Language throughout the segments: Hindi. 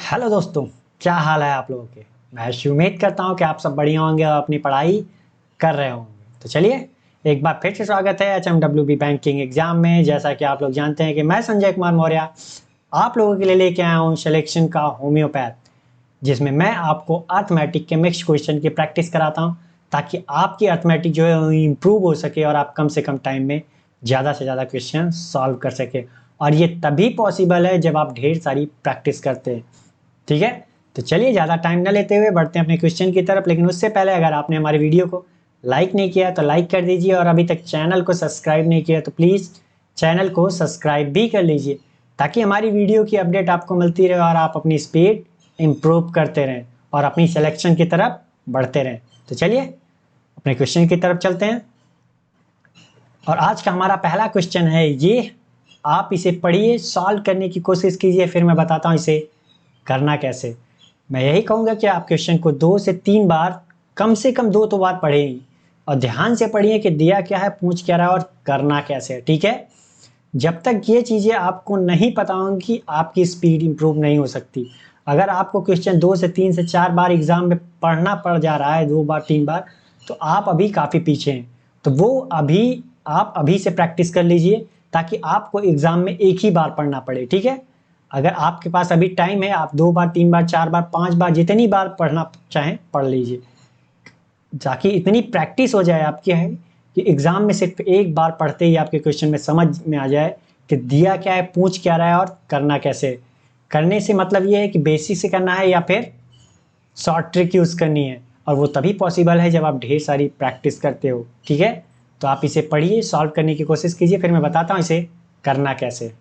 हेलो दोस्तों, क्या हाल है आप लोगों के। मैं उम्मीद करता हूँ कि आप सब बढ़िया होंगे और अपनी पढ़ाई कर रहे होंगे। तो चलिए, एक बार फिर से स्वागत है HMWB बैंकिंग एग्जाम में। जैसा कि आप लोग जानते हैं कि मैं संजय कुमार मौर्य आप लोगों के लिए लेके आया हूँ सिलेक्शन का होम्योपैथ, जिसमें मैं आपको अर्थमेटिक के मिक्स क्वेश्चन की प्रैक्टिस कराता हूँ, ताकि आपकी अर्थमेटिक जो है इम्प्रूव हो सके और आप कम से कम टाइम में ज़्यादा से ज़्यादा क्वेश्चन सॉल्व कर सके। और ये तभी पॉसिबल है जब आप ढेर सारी प्रैक्टिस करते हैं। ठीक है, तो चलिए ज़्यादा टाइम न लेते हुए बढ़ते हैं अपने क्वेश्चन की तरफ। लेकिन उससे पहले अगर आपने हमारी वीडियो को लाइक नहीं किया तो लाइक कर दीजिए, और अभी तक चैनल को सब्सक्राइब नहीं किया तो प्लीज़ चैनल को सब्सक्राइब भी कर लीजिए, ताकि हमारी वीडियो की अपडेट आपको मिलती रहे और आप अपनी स्पीड इम्प्रूव करते रहें और अपनी सिलेक्शन की तरफ बढ़ते रहें। तो चलिए अपने क्वेश्चन की तरफ चलते हैं। और आज का हमारा पहला क्वेश्चन है ये, आप इसे पढ़िए, सॉल्व करने की कोशिश कीजिए, फिर मैं बताता हूँ इसे करना कैसे। मैं यही कहूँगा कि आप क्वेश्चन को 2 से 3 बार, कम से कम 2 तो बार पढ़ें ही, और ध्यान से पढ़िए कि दिया क्या है, पूछ क्या रहा है और करना कैसे है। ठीक है, जब तक ये चीज़ें आपको नहीं पता होंगी आपकी स्पीड इंप्रूव नहीं हो सकती। अगर आपको क्वेश्चन 2 से 3 से 4 बार एग्जाम में पढ़ना पड़ जा रहा है, 2 बार 3 बार, तो आप अभी काफ़ी पीछे हैं। तो वो अभी आप अभी से प्रैक्टिस कर लीजिए, ताकि आपको एग्जाम में एक ही बार पढ़ना पड़े। ठीक है, अगर आपके पास अभी टाइम है, आप 2 बार 3 बार 4 बार 5 बार जितनी बार पढ़ना चाहें पढ़ लीजिए, ताकि इतनी प्रैक्टिस हो जाए आपकी है कि एग्जाम में सिर्फ एक बार पढ़ते ही आपके क्वेश्चन में समझ में आ जाए कि दिया क्या है, पूछ क्या रहा है और करना कैसे। करने से मतलब ये है कि बेसिक से करना है या फिर शॉर्ट ट्रिक यूज़ करनी है, और वो तभी पॉसिबल है जब आप ढेर सारी प्रैक्टिस करते हो। ठीक है, तो आप इसे पढ़िए, सॉल्व करने की कोशिश कीजिए, फिर मैं बताता हूँ इसे करना कैसे।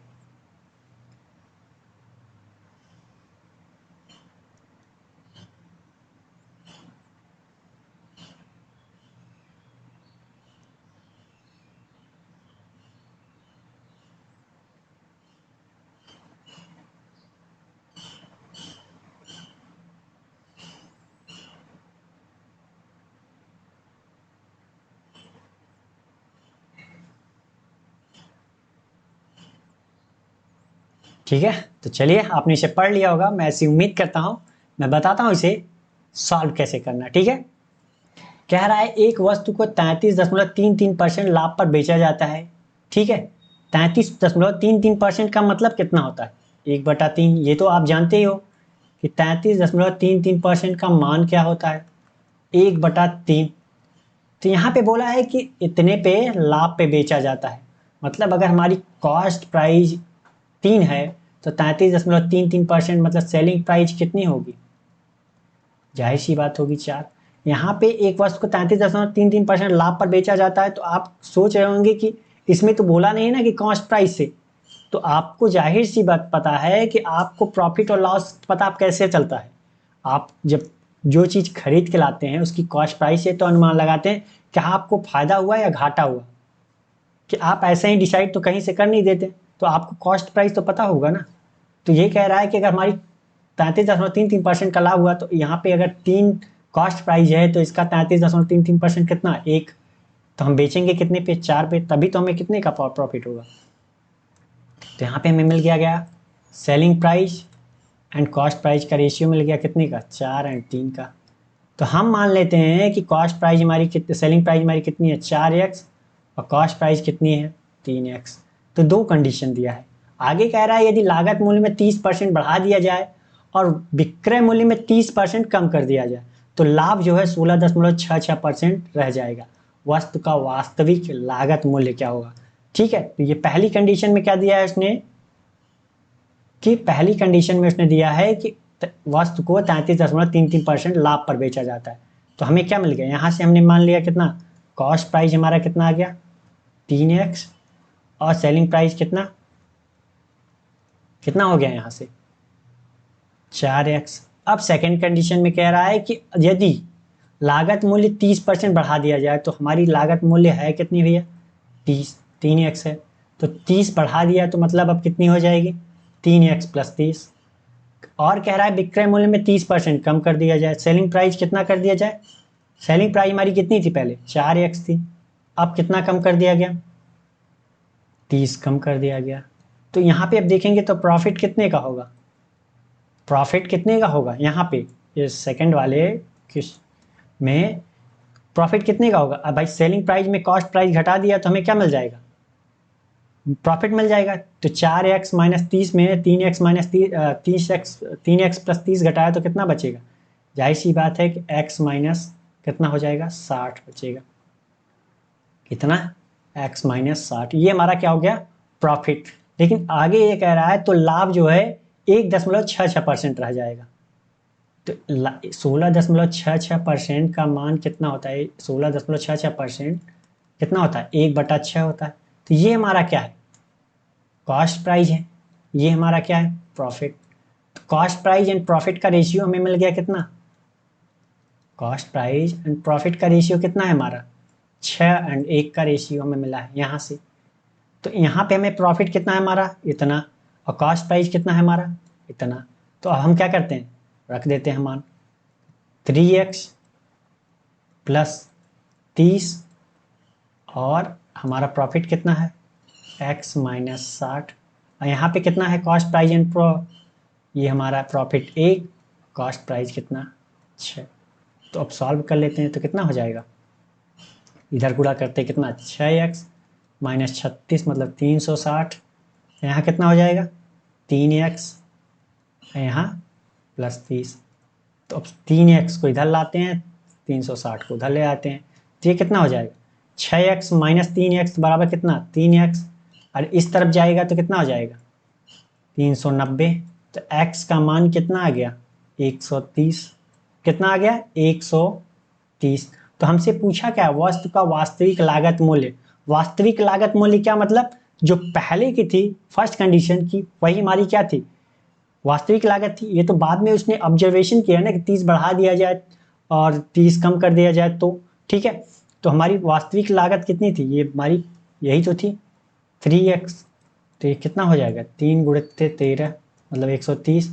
ठीक है, तो चलिए, आपने इसे पढ़ लिया होगा, मैं ऐसी उम्मीद करता हूँ। मैं बताता हूँ इसे सॉल्व कैसे करना। ठीक है, कह रहा है एक वस्तु को 33.33% लाभ पर बेचा जाता है। ठीक है, 33.33% का मतलब कितना होता है, 1/3। ये तो आप जानते ही हो कि 33.33% का मान क्या होता है, 1/3। तो यहाँ पे बोला है कि इतने पे लाभ पे बेचा जाता है, मतलब अगर हमारी कॉस्ट प्राइस 3 है, तो 33.33% मतलब सेलिंग प्राइस कितनी होगी, जाहिर सी बात होगी 4। यहाँ पे एक वस्तु को 33.33% लाभ पर बेचा जाता है, तो आप सोच रहे होंगे कि इसमें तो बोला नहीं है ना कि कॉस्ट प्राइस से। तो आपको जाहिर सी बात पता है कि आपको प्रॉफिट और लॉस पता आप कैसे चलता है। आप जब जो चीज़ खरीद के लाते हैं उसकी कॉस्ट प्राइस से तो अनुमान लगाते हैं कि हाँ आपको फायदा हुआ या घाटा हुआ, कि आप ऐसे ही डिसाइड तो कहीं से कर नहीं देते। तो आपको कॉस्ट प्राइस तो पता होगा ना। तो ये कह रहा है कि अगर हमारी 33.33% का लाभ हुआ, तो यहाँ पे अगर 3 कॉस्ट प्राइस है, तो इसका 33.33% कितना, 1। तो हम बेचेंगे कितने पे, 4 पे, तभी तो हमें कितने का प्रॉफिट होगा। तो यहाँ पे हमें मिल गया selling price and cost price का रेशियो मिल गया कितने का, 4 एंड 3 का। तो हम मान लेते हैं कि कॉस्ट प्राइस हमारी कितनी, सेलिंग प्राइस हमारी कितनी है, 4x, और कॉस्ट प्राइस कितनी है, 3x। तो 2 कंडीशन दिया है। आगे कह रहा है यदि लागत मूल्य में 30% बढ़ा दिया जाए और विक्रय मूल्य में 30% कम कर दिया जाए, तो लाभ जो है 16.66% रह जाएगा। वस्तु का वास्तविक लागत मूल्य क्या होगा। ठीक है, तो ये पहली कंडीशन में क्या दिया है उसने, कि पहली कंडीशन में उसने दिया है कि वस्तु को 33.33% लाभ पर बेचा जाता है। तो हमें क्या मिल गया, यहाँ से हमने मान लिया कितना, कॉस्ट प्राइस हमारा कितना आ गया, 3x, और सेलिंग प्राइस कितना कितना हो गया यहाँ से, 4x। अब सेकेंड कंडीशन में कह रहा है कि यदि लागत मूल्य 30% बढ़ा दिया जाए, तो हमारी लागत मूल्य है कितनी भैया, 30, 3x है। तो 30 बढ़ा दिया तो मतलब अब कितनी हो जाएगी, 3x + 30। और कह रहा है विक्रय मूल्य में 30% कम कर दिया जाए, सेलिंग प्राइस कितना कर दिया जाए, सेलिंग प्राइस हमारी कितनी थी पहले, 4x थी, अब कितना कम कर दिया गया, 30 कम कर दिया गया। तो यहाँ पे अब देखेंगे तो प्रॉफिट कितने का होगा, प्रॉफिट कितने का होगा यहाँ पे, ये सेकंड वाले किस में प्रॉफिट कितने का होगा। अब भाई सेलिंग प्राइस में कॉस्ट प्राइस घटा दिया तो हमें क्या मिल जाएगा, प्रॉफिट मिल जाएगा। तो 4x-30 में 3x minus 30x 3x plus 30 घटाया तो कितना बचेगा, जाहिर सी बात है कि x माइनस कितना हो जाएगा, 60 बचेगा। कितना, x माइनस 60, ये हमारा क्या हो गया, प्रॉफिट। लेकिन आगे ये कह रहा है तो लाभ जो है 1.66% रह जाएगा। तो 16.66% का मान कितना होता है, 16.66% कितना होता है, 1/6 होता है। तो ये हमारा क्या है, कॉस्ट प्राइस है, ये हमारा क्या है, प्रॉफिट। तो कॉस्ट प्राइस एंड प्रॉफिट का रेशियो हमें मिल गया कितना, कॉस्ट प्राइस एंड प्रॉफिट का रेशियो कितना है हमारा, 6 एंड 1 का रेशियो हमें मिला है यहाँ से। तो यहाँ पे हमें प्रॉफिट कितना है हमारा, इतना, और कॉस्ट प्राइस कितना है हमारा, इतना। तो अब हम क्या करते हैं, रख देते हैं मान 3x प्लस 30 और हमारा प्रॉफिट कितना है x माइनस 60, और यहाँ पे कितना है कॉस्ट प्राइस एंड ये हमारा प्रॉफिट 1, कॉस्ट प्राइस कितना 6। तो अब सॉल्व कर लेते हैं तो कितना हो जाएगा, इधर गुणा करते हैं कितना, 6x माइनस 36 मतलब 360, यहाँ कितना हो जाएगा 3x, यहाँ प्लस 30। तो अब 3x को इधर लाते हैं, 360 को उधर ले आते हैं, तो ये कितना हो जाएगा, 6x माइनस 3x बराबर कितना 3x, और इस तरफ जाएगा तो कितना हो जाएगा 390। तो x का मान कितना आ गया 130, कितना आ गया 130। तो हमसे पूछा क्या, वस्तु का वास्तविक लागत मूल्य। वास्तविक लागत मूल्य क्या मतलब, जो पहले की थी फर्स्ट कंडीशन की वही हमारी क्या थी, वास्तविक लागत थी। ये तो बाद में उसने ऑब्जर्वेशन किया ना कि 30 बढ़ा दिया जाए और 30 कम कर दिया जाए तो ठीक है। तो हमारी वास्तविक लागत कितनी थी, ये हमारी यही तो थी 3x। तो ये कितना हो जाएगा, 3 गुणित 13 मतलब 130,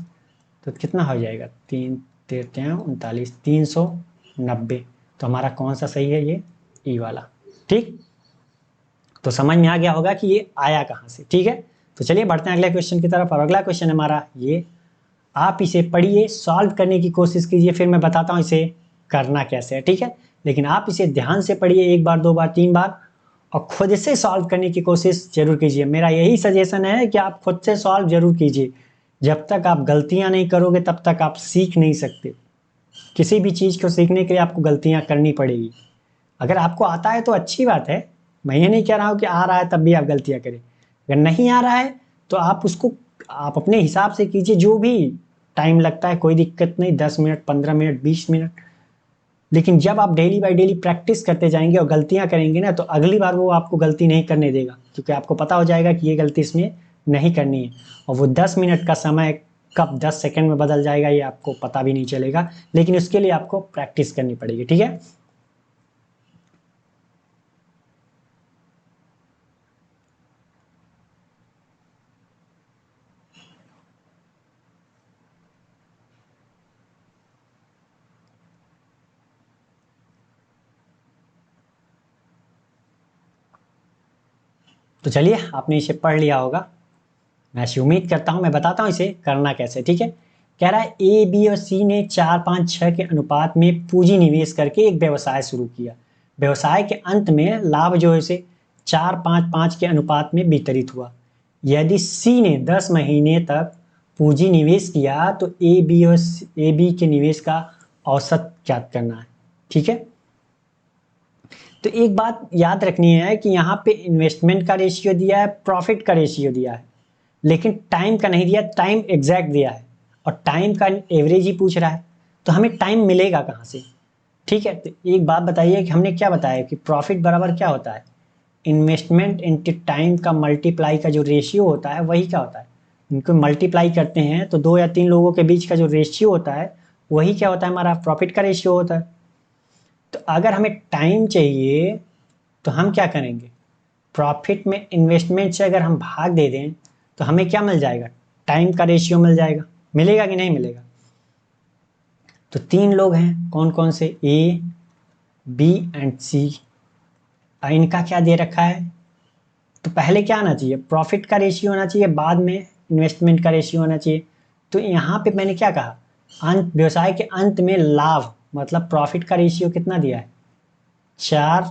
तो कितना हो जाएगा 3 13 39 390। तो हमारा कौन सा सही है, ये ई वाला। ठीक, तो समझ में आ गया होगा कि ये आया कहाँ से। ठीक है, तो चलिए बढ़ते हैं अगले क्वेश्चन की तरफ। और अगला क्वेश्चन है हमारा ये, आप इसे पढ़िए, सॉल्व करने की कोशिश कीजिए, फिर मैं बताता हूँ इसे करना कैसे है। ठीक है, लेकिन आप इसे ध्यान से पढ़िए, 1 बार 2 बार 3 बार, और खुद से सॉल्व करने की कोशिश जरूर कीजिए। मेरा यही सजेशन है कि आप खुद से सॉल्व जरूर कीजिए। जब तक आप गलतियां नहीं करोगे तब तक आप सीख नहीं सकते। किसी भी चीज़ को सीखने के लिए आपको गलतियां करनी पड़ेगी। अगर आपको आता है तो अच्छी बात है, मैं ये नहीं कह रहा हूँ कि आ रहा है तब भी आप गलतियां करें। अगर नहीं आ रहा है तो आप उसको आप अपने हिसाब से कीजिए, जो भी टाइम लगता है कोई दिक्कत नहीं, 10 मिनट 15 मिनट 20 मिनट। लेकिन जब आप डेली बाय डेली प्रैक्टिस करते जाएंगे और गलतियां करेंगे ना, तो अगली बार वो आपको गलती नहीं करने देगा, क्योंकि आपको पता हो जाएगा कि ये गलती इसमें नहीं करनी है। और वो 10 मिनट का समय कब 10 सेकंड में बदल जाएगा ये आपको पता भी नहीं चलेगा, लेकिन उसके लिए आपको प्रैक्टिस करनी पड़ेगी। ठीक है, तो चलिए आपने इसे पढ़ लिया होगा, मैं ऐसी उम्मीद करता हूँ। मैं बताता हूँ इसे करना कैसे। ठीक है, कह रहा है ए बी और सी ने 4 5 6 के अनुपात में पूंजी निवेश करके एक व्यवसाय शुरू किया। व्यवसाय के अंत में लाभ जो है उसे 4 5 5 के अनुपात में वितरित हुआ। यदि सी ने 10 महीने तक पूंजी निवेश किया तो ए बी के निवेश का औसत ज्ञात करना है। ठीक है, तो एक बात याद रखनी है कि यहाँ पे इन्वेस्टमेंट का रेशियो दिया है, प्रॉफिट का रेशियो दिया है, लेकिन टाइम का नहीं दिया। टाइम एग्जैक्ट दिया है और टाइम का एवरेज ही पूछ रहा है, तो हमें टाइम मिलेगा कहाँ से। ठीक है, तो एक बात बताइए कि हमने क्या बताया कि प्रॉफिट बराबर क्या होता है, इन्वेस्टमेंट इंटू टाइम का मल्टीप्लाई का जो रेशियो होता है वही क्या होता है, इनको मल्टीप्लाई करते हैं तो 2 या 3 लोगों के बीच का जो रेशियो होता है वही क्या होता है, हमारा प्रॉफिट का रेशियो होता है। तो अगर हमें टाइम चाहिए तो हम क्या करेंगे, प्रॉफिट में इन्वेस्टमेंट से अगर हम भाग दे दें तो हमें क्या मिल जाएगा, टाइम का रेशियो मिल जाएगा। मिलेगा कि नहीं मिलेगा। तो 3 लोग हैं, कौन कौन से, ए बी एंड सी। इनका क्या दे रखा है, तो पहले क्या आना चाहिए, प्रॉफिट का रेशियो होना चाहिए, बाद में इन्वेस्टमेंट का रेशियो होना चाहिए। तो यहाँ पे मैंने क्या कहा, अंत व्यवसाय के अंत में लाभ मतलब प्रॉफिट का रेशियो कितना दिया है, 4,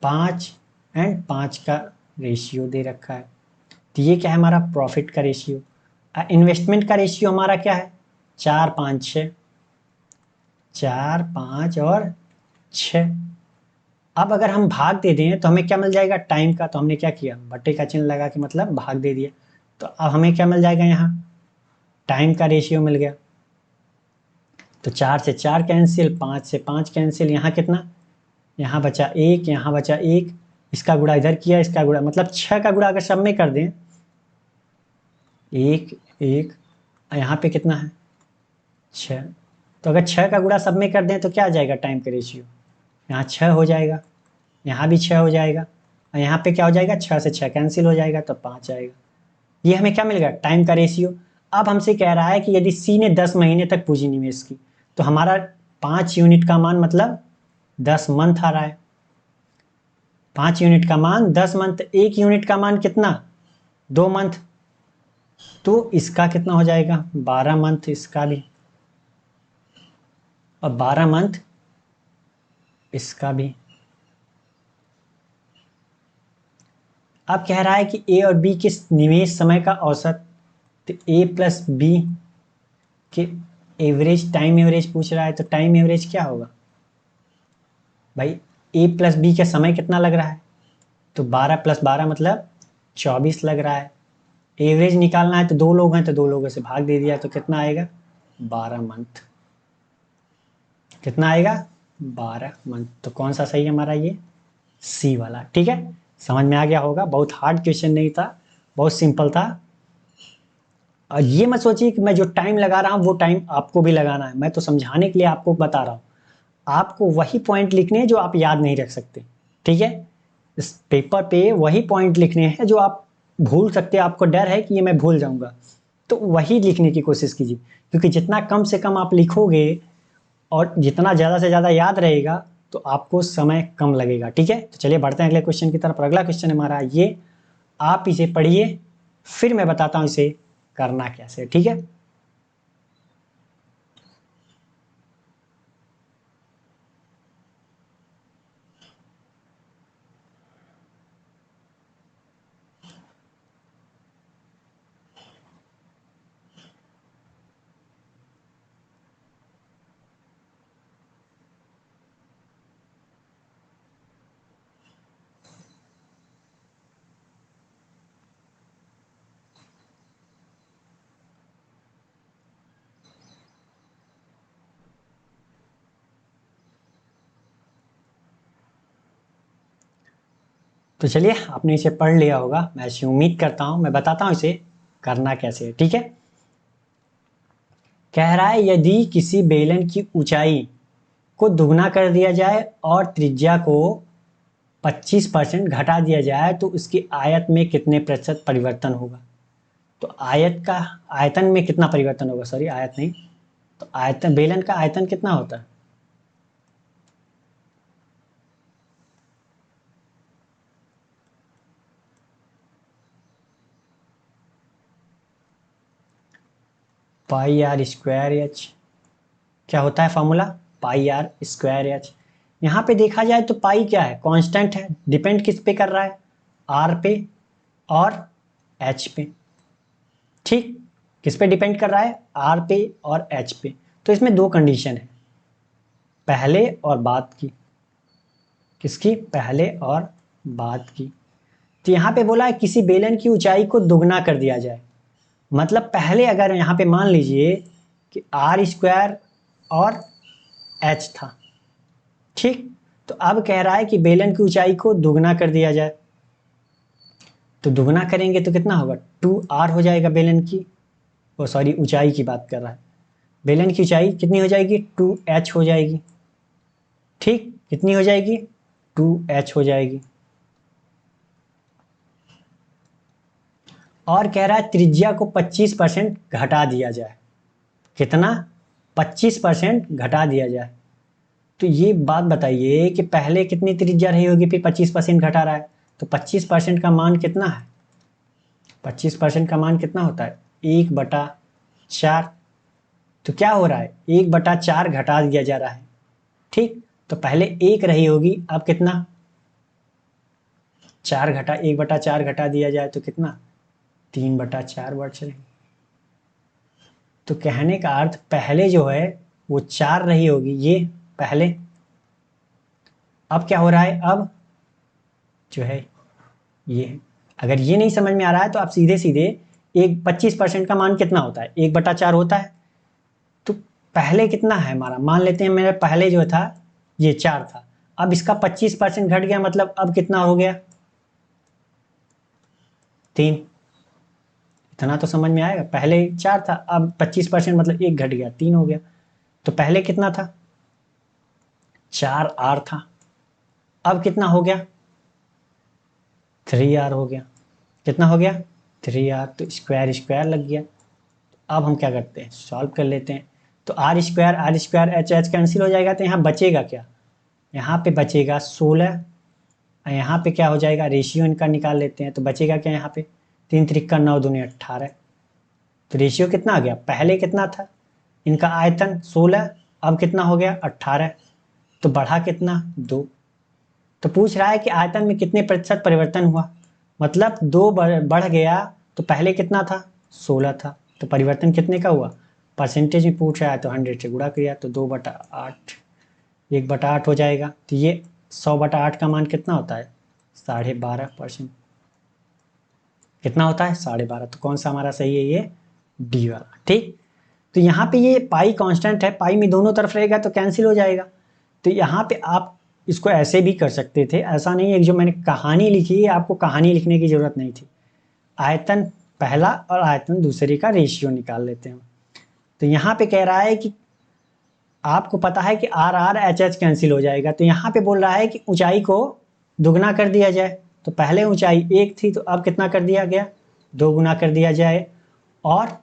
5 एंड 5 का रेशियो दे रखा है। तो ये क्या है हमारा प्रॉफिट का रेशियो। इन्वेस्टमेंट का रेशियो हमारा क्या है, 4, 5, 6, 4, 5 और 6। अब अगर हम भाग दे दें तो हमें क्या मिल जाएगा, टाइम का। तो हमने क्या किया, बट्टे का चिन्ह लगा के मतलब भाग दे दिया। तो अब हमें क्या मिल जाएगा, यहाँ टाइम का रेशियो मिल गया। तो 4 से 4 कैंसिल, 5 से 5 कैंसिल, यहाँ कितना, यहाँ बचा 1, यहाँ बचा 1, इसका गुणा इधर किया, इसका गुणा मतलब 6 का गुणा अगर सब में कर दें, 1 1, यहाँ पे कितना है 6। तो अगर 6 का गुणा सब में कर दें तो क्या आ जाएगा टाइम का रेशियो, यहाँ 6 हो जाएगा, यहाँ भी 6 हो जाएगा, और यहाँ पे क्या हो जाएगा, 6 से 6 कैंसिल हो जाएगा तो 5 आएगा। ये हमें क्या मिल गया, टाइम का रेशियो। अब हमसे कह रहा है कि यदि सी ने 10 महीने तक पूंजी निवेश की तो हमारा 5 यूनिट का मान मतलब 10 मंथ आ रहा है। 5 यूनिट का मान 10 मंथ, 1 यूनिट का मान कितना, 2 मंथ। तो इसका कितना हो जाएगा, 12 मंथ इसका भी, और 12 मंथ इसका भी। अब कह रहा है कि ए और बी के निवेश समय का औसत, तो ए प्लस बी के एवरेज, टाइम एवरेज पूछ रहा है, तो टाइम एवरेज क्या होगा भाई, ए प्लस बी का समय कितना लग रहा है, तो 12 + 12 मतलब 24 लग रहा है। एवरेज निकालना है तो 2 लोग हैं तो 2 लोगों से भाग दे दिया, तो कितना आएगा 12 मंथ। कितना आएगा 12 मंथ। तो कौन सा सही है हमारा, ये सी वाला। ठीक है, समझ में आ गया होगा, बहुत हार्ड क्वेश्चन नहीं था, बहुत सिंपल था। और ये मत सोचिए कि मैं जो टाइम लगा रहा हूँ वो टाइम आपको भी लगाना है, मैं तो समझाने के लिए आपको बता रहा हूँ। आपको वही पॉइंट लिखने हैं जो आप याद नहीं रख सकते। ठीक है, इस पेपर पे वही पॉइंट लिखने हैं जो आप भूल सकते हैं, आपको डर है कि ये मैं भूल जाऊंगा, तो वही लिखने की कोशिश कीजिए। क्योंकि जितना कम से कम आप लिखोगे और जितना ज़्यादा से ज़्यादा याद रहेगा तो आपको समय कम लगेगा। ठीक है, तो चलिए बढ़ते हैं अगले क्वेश्चन की तरफ। अगला क्वेश्चन हमारा ये, आप इसे पढ़िए फिर मैं बताता हूँ इसे करना कैसे। ठीक है, तो चलिए आपने इसे पढ़ लिया होगा, मैं ऐसी उम्मीद करता हूँ। मैं बताता हूँ इसे करना कैसे है। ठीक है, कह रहा है यदि किसी बेलन की ऊंचाई को दुगना कर दिया जाए और त्रिज्या को 25% घटा दिया जाए तो उसकी आयत में कितने प्रतिशत परिवर्तन होगा। तो आयत का आयतन में कितना परिवर्तन होगा, सॉरी आयत नहीं, तो आयतन, बेलन का आयतन कितना होता है, πr²h। क्या होता है फॉर्मूला, πr²h। यहाँ पे देखा जाए तो पाई क्या है, कांस्टेंट है, डिपेंड किस पे कर रहा है, आर पे और एच पे। ठीक, किस पे डिपेंड कर रहा है, आर पे और एच पे। तो इसमें 2 कंडीशन है, पहले और बाद की। किसकी, पहले और बाद की। तो यहाँ पे बोला है किसी बेलन की ऊंचाई को दुगना कर दिया जाए, मतलब पहले अगर यहाँ पे मान लीजिए कि r² और h था। ठीक, तो अब कह रहा है कि बेलन की ऊंचाई को दुगना कर दिया जाए, तो दुगना करेंगे तो कितना होगा, 2r हो जाएगा बेलन की, वो सॉरी ऊंचाई की बात कर रहा है। बेलन की ऊंचाई कितनी हो जाएगी, 2h हो जाएगी। ठीक, कितनी हो जाएगी, 2h हो जाएगी। और कह रहा है त्रिज्या को 25% घटा दिया जाए, कितना, 25% घटा दिया जाए। तो ये बात बताइए कि पहले कितनी त्रिज्या रही होगी, फिर 25% घटा रहा है, तो 25% का मान कितना है, 25% का मान कितना होता है, 1/25। 4। तो क्या हो रहा है, 1/4 घटा दिया जा रहा है। ठीक, तो पहले 1 रही होगी, अब कितना, 4 घटा 1/4 घटा दिया जाए तो कितना, 3/4 बच रही। तो कहने का अर्थ पहले जो है वो 4 रही होगी, ये पहले, अब क्या हो रहा है, अब जो है ये है। अगर ये नहीं समझ में आ रहा है तो आप सीधे सीधे एक 25% का मान कितना होता है, 1/4 होता है। तो पहले कितना है हमारा, मान लेते हैं मेरे पहले जो था ये 4 था, अब इसका 25% घट गया, मतलब अब कितना हो गया, 3। इतना तो समझ में आएगा, पहले 4 था, अब 25% मतलब 1 घट गया, 3 हो गया। तो पहले कितना था, 4R था, अब कितना हो गया, 3R हो गया। कितना हो गया, 3R। तो स्क्वायर स्क्वायर लग गया। अब हम क्या करते हैं, सॉल्व कर लेते हैं। तो R square H H cancel हो जाएगा, तो यहाँ बचेगा क्या, यहाँ पे बचेगा 16, यहाँ पे क्या हो जाएगा, रेशियो इनका निकाल लेते हैं। तो बचेगा क्या यहाँ पे, 3 त्रिक 9 दूनी 18। तो रेशियो कितना आ गया, पहले कितना था, इनका आयतन 16, अब कितना हो गया 18। तो बढ़ा कितना, 2। तो पूछ रहा है कि आयतन में कितने प्रतिशत परिवर्तन हुआ, मतलब 2 बढ़ गया। तो पहले कितना था, 16 था, तो परिवर्तन कितने का हुआ, परसेंटेज में पूछ रहा है तो 100 से गुणा किया तो 2/8, 1/8 हो जाएगा। तो ये 100/8 का मान कितना होता है, 12.5%। कितना होता है, 12.5। तो कौन सा हमारा सही है, ये डी वाला। ठीक, तो यहाँ पे ये पाई कांस्टेंट है, पाई में दोनों तरफ रहेगा तो कैंसिल हो जाएगा। तो यहाँ पे आप इसको ऐसे भी कर सकते थे, ऐसा नहीं है, जो मैंने कहानी लिखी है आपको कहानी लिखने की जरूरत नहीं थी। आयतन पहला और आयतन दूसरे का रेशियो निकाल लेते हैं। तो यहाँ पे कह रहा है कि आपको पता है कि R R H H cancel हो जाएगा, तो यहाँ पे बोल रहा है कि ऊंचाई को दुगना कर दिया जाए। तो पहले ऊंचाई 1 थी, तो अब कितना कर दिया गया, 2 गुना कर दिया जाए, और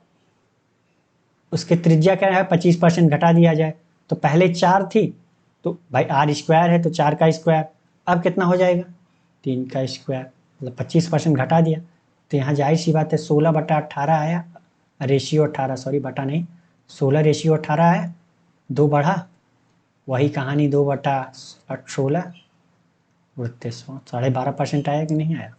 उसके त्रिज्या क्या है, 25% घटा दिया जाए। तो पहले 4 थी, तो भाई आर स्क्वायर है तो 4 का स्क्वायर, अब कितना हो जाएगा, 3 का स्क्वायर, मतलब 25% घटा दिया। तो यहाँ जाहिर सी बात है 16/18 आया, रेशियो 18, सॉरी बटा नहीं, 16 रेशियो 18 आया, 2 बढ़ा, वही कहानी 2/16 उड़ते 100, 12.5% आया कि नहीं आया।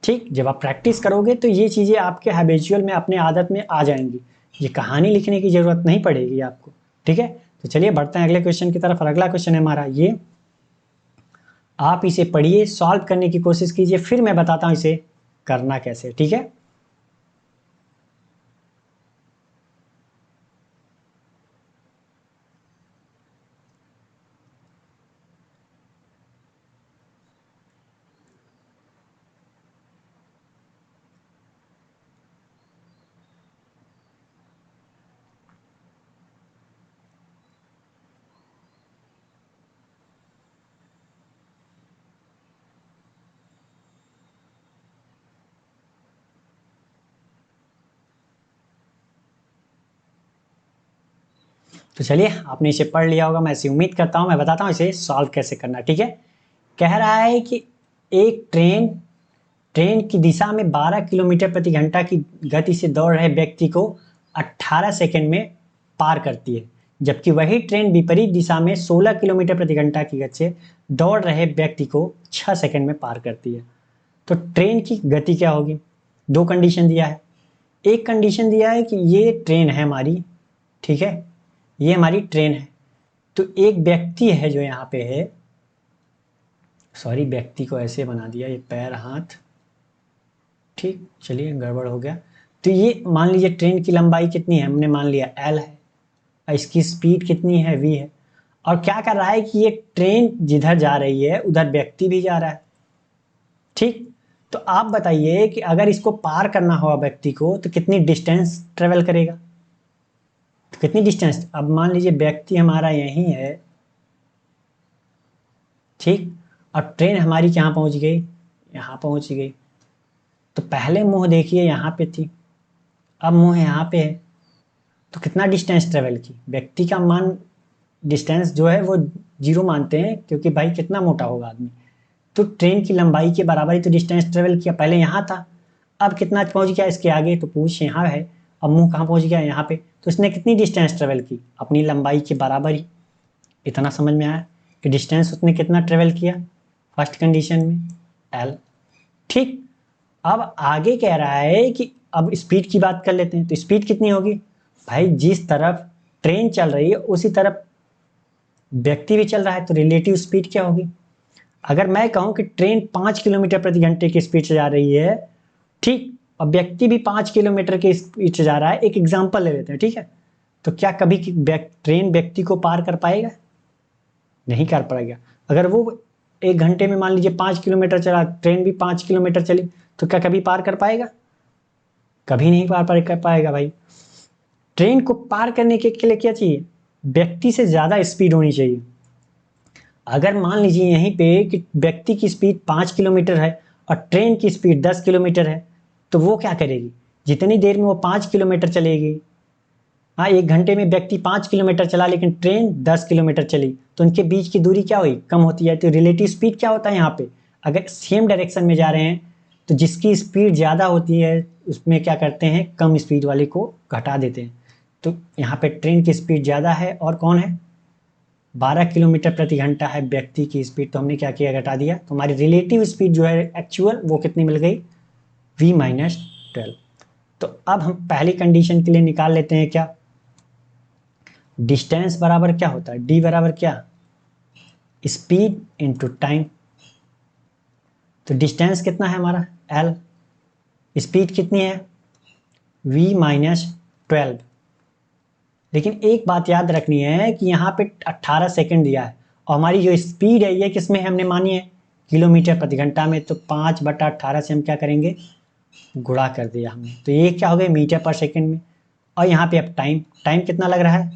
ठीक, जब आप प्रैक्टिस करोगे तो ये चीज़ें आपके हैबिचुअल में, अपने आदत में आ जाएंगी, ये कहानी लिखने की जरूरत नहीं पड़ेगी आपको। ठीक है, तो चलिए बढ़ते हैं अगले क्वेश्चन की तरफ। और अगला क्वेश्चन है हमारा ये, आप इसे पढ़िए, सॉल्व करने की कोशिश कीजिए, फिर मैं बताता हूं इसे करना कैसे। ठीक है, तो चलिए आपने इसे पढ़ लिया होगा, मैं इसे उम्मीद करता हूं। मैं बताता हूं इसे सॉल्व कैसे करना। ठीक है, कह रहा है कि एक ट्रेन ट्रेन की दिशा में 12 किलोमीटर प्रति घंटा की गति से दौड़ रहे व्यक्ति को 18 सेकंड में पार करती है, जबकि वही ट्रेन विपरीत दिशा में 16 किलोमीटर प्रति घंटा की गति से दौड़ रहे व्यक्ति को 6 सेकंड में पार करती है। तो ट्रेन की गति क्या होगी, 2 कंडीशन दिया है। एक कंडीशन दिया है कि ये ट्रेन है हमारी, ठीक है, ये हमारी ट्रेन है। तो एक व्यक्ति है जो यहाँ पे है, सॉरी व्यक्ति को ऐसे बना दिया, ये पैर हाथ, ठीक, चलिए गड़बड़ हो गया। तो ये मान लीजिए ट्रेन की लंबाई कितनी है, हमने मान लिया L है, और इसकी स्पीड कितनी है, V है। और क्या कर रहा है कि ये ट्रेन जिधर जा रही है उधर व्यक्ति भी जा रहा है। ठीक, तो आप बताइए कि अगर इसको पार करना हो व्यक्ति को तो कितनी डिस्टेंस ट्रेवल करेगा, तो कितनी डिस्टेंस, अब मान लीजिए व्यक्ति हमारा यहीं है, ठीक, और ट्रेन हमारी कहाँ पहुंच गई, यहाँ पहुंच गई। तो पहले मुंह देखिए यहाँ पे थी, अब मुंह यहाँ पे है, तो कितना डिस्टेंस ट्रेवल की, व्यक्ति का मान डिस्टेंस जो है वो 0 मानते हैं, क्योंकि भाई कितना मोटा होगा आदमी। तो ट्रेन की लंबाई के बराबर ही तो डिस्टेंस ट्रेवल किया, पहले यहाँ था, अब कितना पहुंच गया इसके आगे, तो पूछ यहाँ है, अब मुंह कहाँ पहुंच गया, यहाँ पे। तो इसने कितनी डिस्टेंस ट्रेवल की, अपनी लंबाई के बराबर ही। इतना समझ में आया कि डिस्टेंस उसने कितना ट्रेवल किया फर्स्ट कंडीशन में, एल। ठीक, अब आगे कह रहा है कि अब स्पीड की बात कर लेते हैं। तो स्पीड कितनी होगी भाई, जिस तरफ ट्रेन चल रही है उसी तरफ व्यक्ति भी चल रहा है, तो रिलेटिव स्पीड क्या होगी। अगर मैं कहूं कि ट्रेन 5 किलोमीटर प्रति घंटे की स्पीड से जा रही है, ठीक, और व्यक्ति भी 5 किलोमीटर की स्पीड से जा रहा है, एक एग्जाम्पल ले लेते हैं, ठीक है। तो क्या कभी ट्रेन व्यक्ति को पार कर पाएगा, नहीं कर पाएगा। अगर वो 1 घंटे में मान लीजिए 5 किलोमीटर चला, ट्रेन भी 5 किलोमीटर चली, तो क्या कभी पार कर पाएगा, कभी नहीं पार कर पाएगा भाई। ट्रेन को पार करने के लिए क्या चाहिए, व्यक्ति से ज्यादा स्पीड होनी चाहिए। अगर मान लीजिए यहीं पे कि व्यक्ति की स्पीड 5 किलोमीटर है और ट्रेन की स्पीड 10 किलोमीटर है, तो वो क्या करेगी, जितनी देर में वो 5 किलोमीटर चलेगी, हाँ, 1 घंटे में व्यक्ति 5 किलोमीटर चला लेकिन ट्रेन 10 किलोमीटर चली, तो उनके बीच की दूरी क्या हुई, कम होती है। तो रिलेटिव स्पीड क्या होता है यहाँ पे, अगर सेम डायरेक्शन में जा रहे हैं तो जिसकी स्पीड ज़्यादा होती है उसमें क्या करते हैं, कम स्पीड वाले को घटा देते हैं। तो यहाँ पे ट्रेन की स्पीड ज़्यादा है और कौन है, 12 किलोमीटर प्रति घंटा है व्यक्ति की स्पीड, तो हमने क्या किया, घटा दिया। तो हमारी रिलेटिव स्पीड जो है एक्चुअल, वो कितनी मिल गई, v-12। तो अब हम पहली कंडीशन के लिए निकाल लेते हैं क्या, डिस्टेंस बराबर क्या होता है, डी बराबर क्या, स्पीड इंटू टाइम। तो डिस्टेंस कितना है हमारा, एल, स्पीड कितनी है, v-12। लेकिन एक बात याद रखनी है कि यहाँ पे 18 सेकंड दिया है, और हमारी जो स्पीड है ये किसमें हमने मानी है, किलोमीटर प्रति घंटा में। तो 5/18 से हम क्या करेंगे, गुणा कर दिया हमने, तो ये क्या हो गया, मीटर पर सेकंड में। और यहाँ पे अब टाइम, टाइम कितना लग रहा है,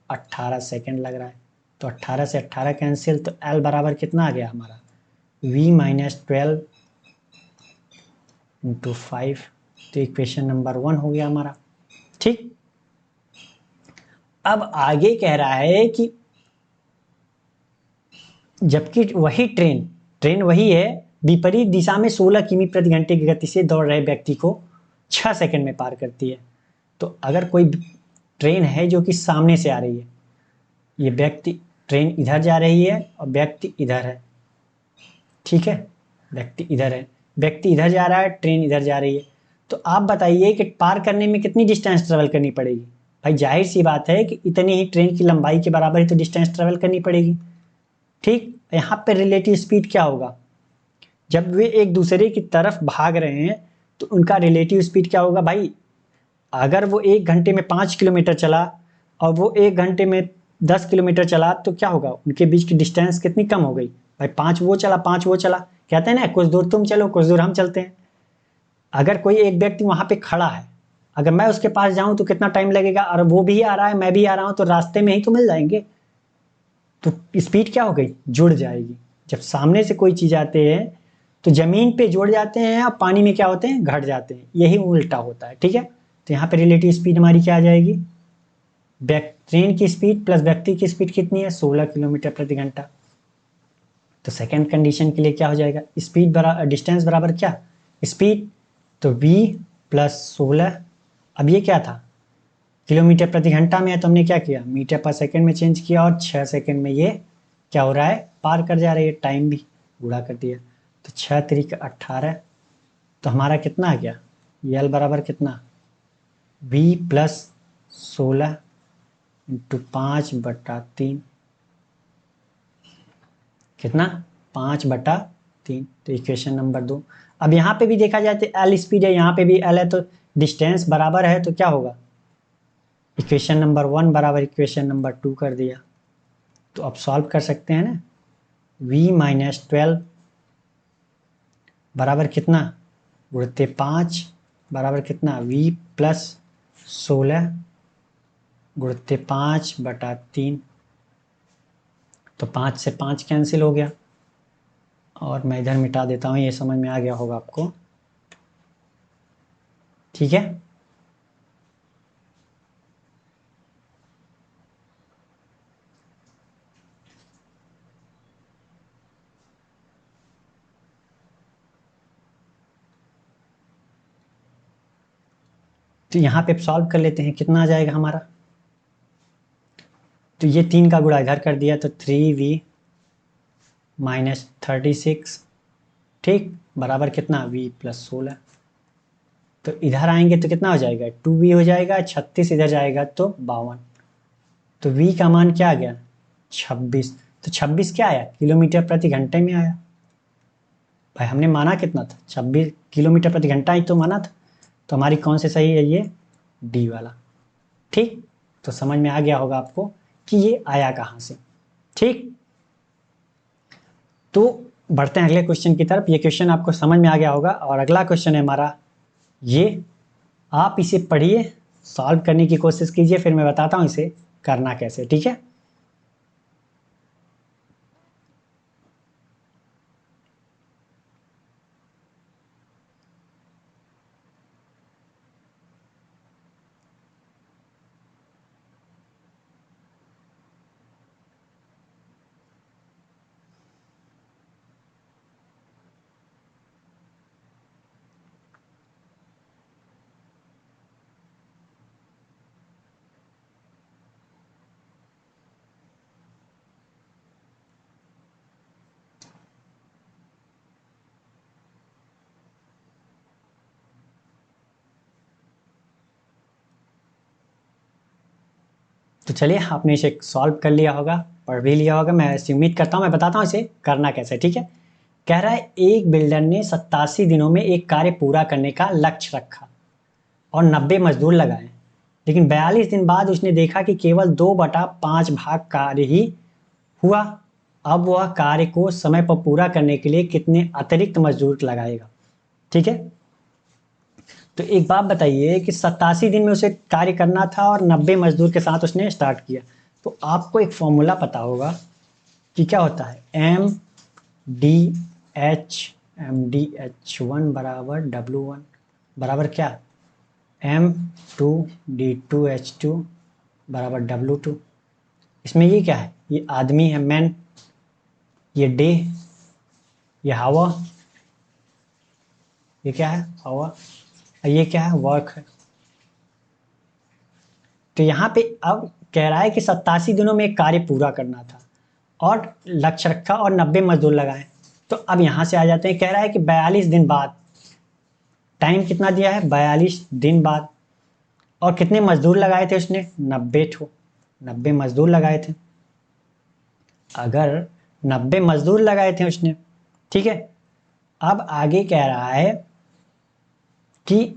18 सेकंड लग रहा है। तो 18 से 18 कैंसिल, तो एल बराबर कितना आ गया हमारा, v-12 इंटू 5। तो इक्वेशन नंबर 1 हो गया हमारा। ठीक, अब आगे कह रहा है कि जबकि वही ट्रेन, ट्रेन वही है, विपरीत दिशा में 16 किमी प्रति घंटे की गति से दौड़ रहे व्यक्ति को 6 सेकंड में पार करती है। तो अगर कोई ट्रेन है जो कि सामने से आ रही है, ये व्यक्ति, ट्रेन इधर जा रही है और व्यक्ति इधर है, ठीक है, व्यक्ति इधर है, व्यक्ति इधर जा रहा है, ट्रेन इधर जा रही है। तो आप बताइए कि पार करने में कितनी डिस्टेंस ट्रेवल करनी पड़ेगी। भाई जाहिर सी बात है कि इतनी ही ट्रेन की लंबाई के बराबर ही तो डिस्टेंस ट्रेवल करनी पड़ेगी। ठीक, यहाँ पे रिलेटिव स्पीड क्या होगा, जब वे एक दूसरे की तरफ भाग रहे हैं तो उनका रिलेटिव स्पीड क्या होगा भाई। अगर वो 1 घंटे में 5 किलोमीटर चला और वो 1 घंटे में 10 किलोमीटर चला, तो क्या होगा, उनके बीच की डिस्टेंस कितनी कम हो गई भाई, 5 वो चला 5 वो चला, कहते हैं ना कुछ दूर तुम चलो कुछ दूर हम चलते हैं। अगर कोई एक व्यक्ति वहां पे खड़ा है, अगर मैं उसके पास जाऊं तो कितना टाइम लगेगा, और वो भी आ रहा है मैं भी आ रहा हूं, तो रास्ते में ही तो मिल जाएंगे। तो स्पीड क्या हो गई, जुड़ जाएगी। जब सामने से कोई चीज आते हैं तो जमीन पे जुड़ जाते हैं और पानी में क्या होते हैं, घट जाते हैं, यही उल्टा होता है, ठीक है। तो यहाँ पे रिलेटिव स्पीड हमारी क्या आ जाएगी, ट्रेन की स्पीड प्लस व्यक्ति की स्पीड कितनी है, 16 किलोमीटर प्रति घंटा। तो सेकेंड कंडीशन के लिए क्या हो जाएगा, स्पीड बराबर डिस्टेंस बराबर क्या, स्पीड, तो v प्लस 16। अब ये क्या था, किलोमीटर प्रति घंटा में है, तो हमने क्या किया, मीटर पर सेकंड में चेंज किया, और 6 सेकंड में ये क्या हो रहा है, पार कर जा रही है, टाइम भी गुणा कर दिया। तो 6×3=18। तो हमारा कितना आ गया, यल बराबर कितना, v प्लस 16 इंटू 5/3, कितना, 5/3। तो इक्वेशन नंबर 2। अब यहाँ पे भी देखा जाए तो एल स्पीड है, यहाँ पे भी एल है, तो डिस्टेंस बराबर है, तो क्या होगा, इक्वेशन नंबर 1 बराबर इक्वेशन नंबर 2 कर दिया। तो अब सॉल्व कर सकते हैं ना, v-12 बराबर कितना, गुणित 5 बराबर कितना, v प्लस 16 गुणित 5/3। तो 5 से 5 कैंसिल हो गया, और मैं इधर मिटा देता हूँ, ये समझ में आ गया होगा आपको, ठीक है। तो यहाँ पे सॉल्व कर लेते हैं, कितना आ जाएगा हमारा। तो ये 3 का गुणा इधर कर दिया तो 3v माइनस 36, ठीक, बराबर कितना v प्लस 16। तो इधर आएंगे तो कितना हो जाएगा 2v हो जाएगा, 36 इधर जाएगा तो 52। तो v का मान क्या आ गया 26। तो 26 क्या आया किलोमीटर प्रति घंटे में आया। भाई हमने माना कितना था 26 किलोमीटर प्रति घंटा ही तो माना था। तो हमारी कौन से सही है ये डी वाला। ठीक, तो समझ में आ गया होगा आपको कि ये आया कहाँ से। ठीक, तो बढ़ते हैं अगले क्वेश्चन की तरफ। ये क्वेश्चन आपको समझ में आ गया होगा और अगला क्वेश्चन है हमारा ये, आप इसे पढ़िए, सॉल्व करने की कोशिश कीजिए, फिर मैं बताता हूँ इसे करना कैसे। ठीक है, तो चलिए आपने इसे सॉल्व कर लिया होगा, पढ़ भी लिया होगा, मैं ऐसी उम्मीद करता हूँ। मैं बताता हूँ इसे करना कैसे। ठीक है, कह रहा है एक बिल्डर ने 87 दिनों में एक कार्य पूरा करने का लक्ष्य रखा और 90 मजदूर लगाए, लेकिन 42 दिन बाद उसने देखा कि केवल 2/5 भाग कार्य ही हुआ। अब वह कार्य को समय पर पूरा करने के लिए कितने अतिरिक्त मजदूर लगाएगा। ठीक है, तो एक बात बताइए कि 87 दिन में उसे कार्य करना था और 90 मजदूर के साथ उसने स्टार्ट किया। तो आपको एक फॉर्मूला पता होगा कि क्या होता है MDH बराबर W1 बराबर क्या M2D2H2 बराबर W2। इसमें ये क्या है, ये आदमी है मैन, ये डे, ये हवा, ये क्या है हवा, और ये क्या है वर्क है। तो यहाँ पे अब कह रहा है कि 87 दिनों में एक कार्य पूरा करना था और लक्ष्य रखा और 90 मजदूर लगाए। तो अब यहाँ से आ जाते हैं, कह रहा है कि 42 दिन बाद, टाइम कितना दिया है 42 दिन बाद, और कितने मजदूर लगाए थे उसने 90 मजदूर लगाए थे। अगर 90 मजदूर लगाए थे उसने, ठीक है, अब आगे कह रहा है कि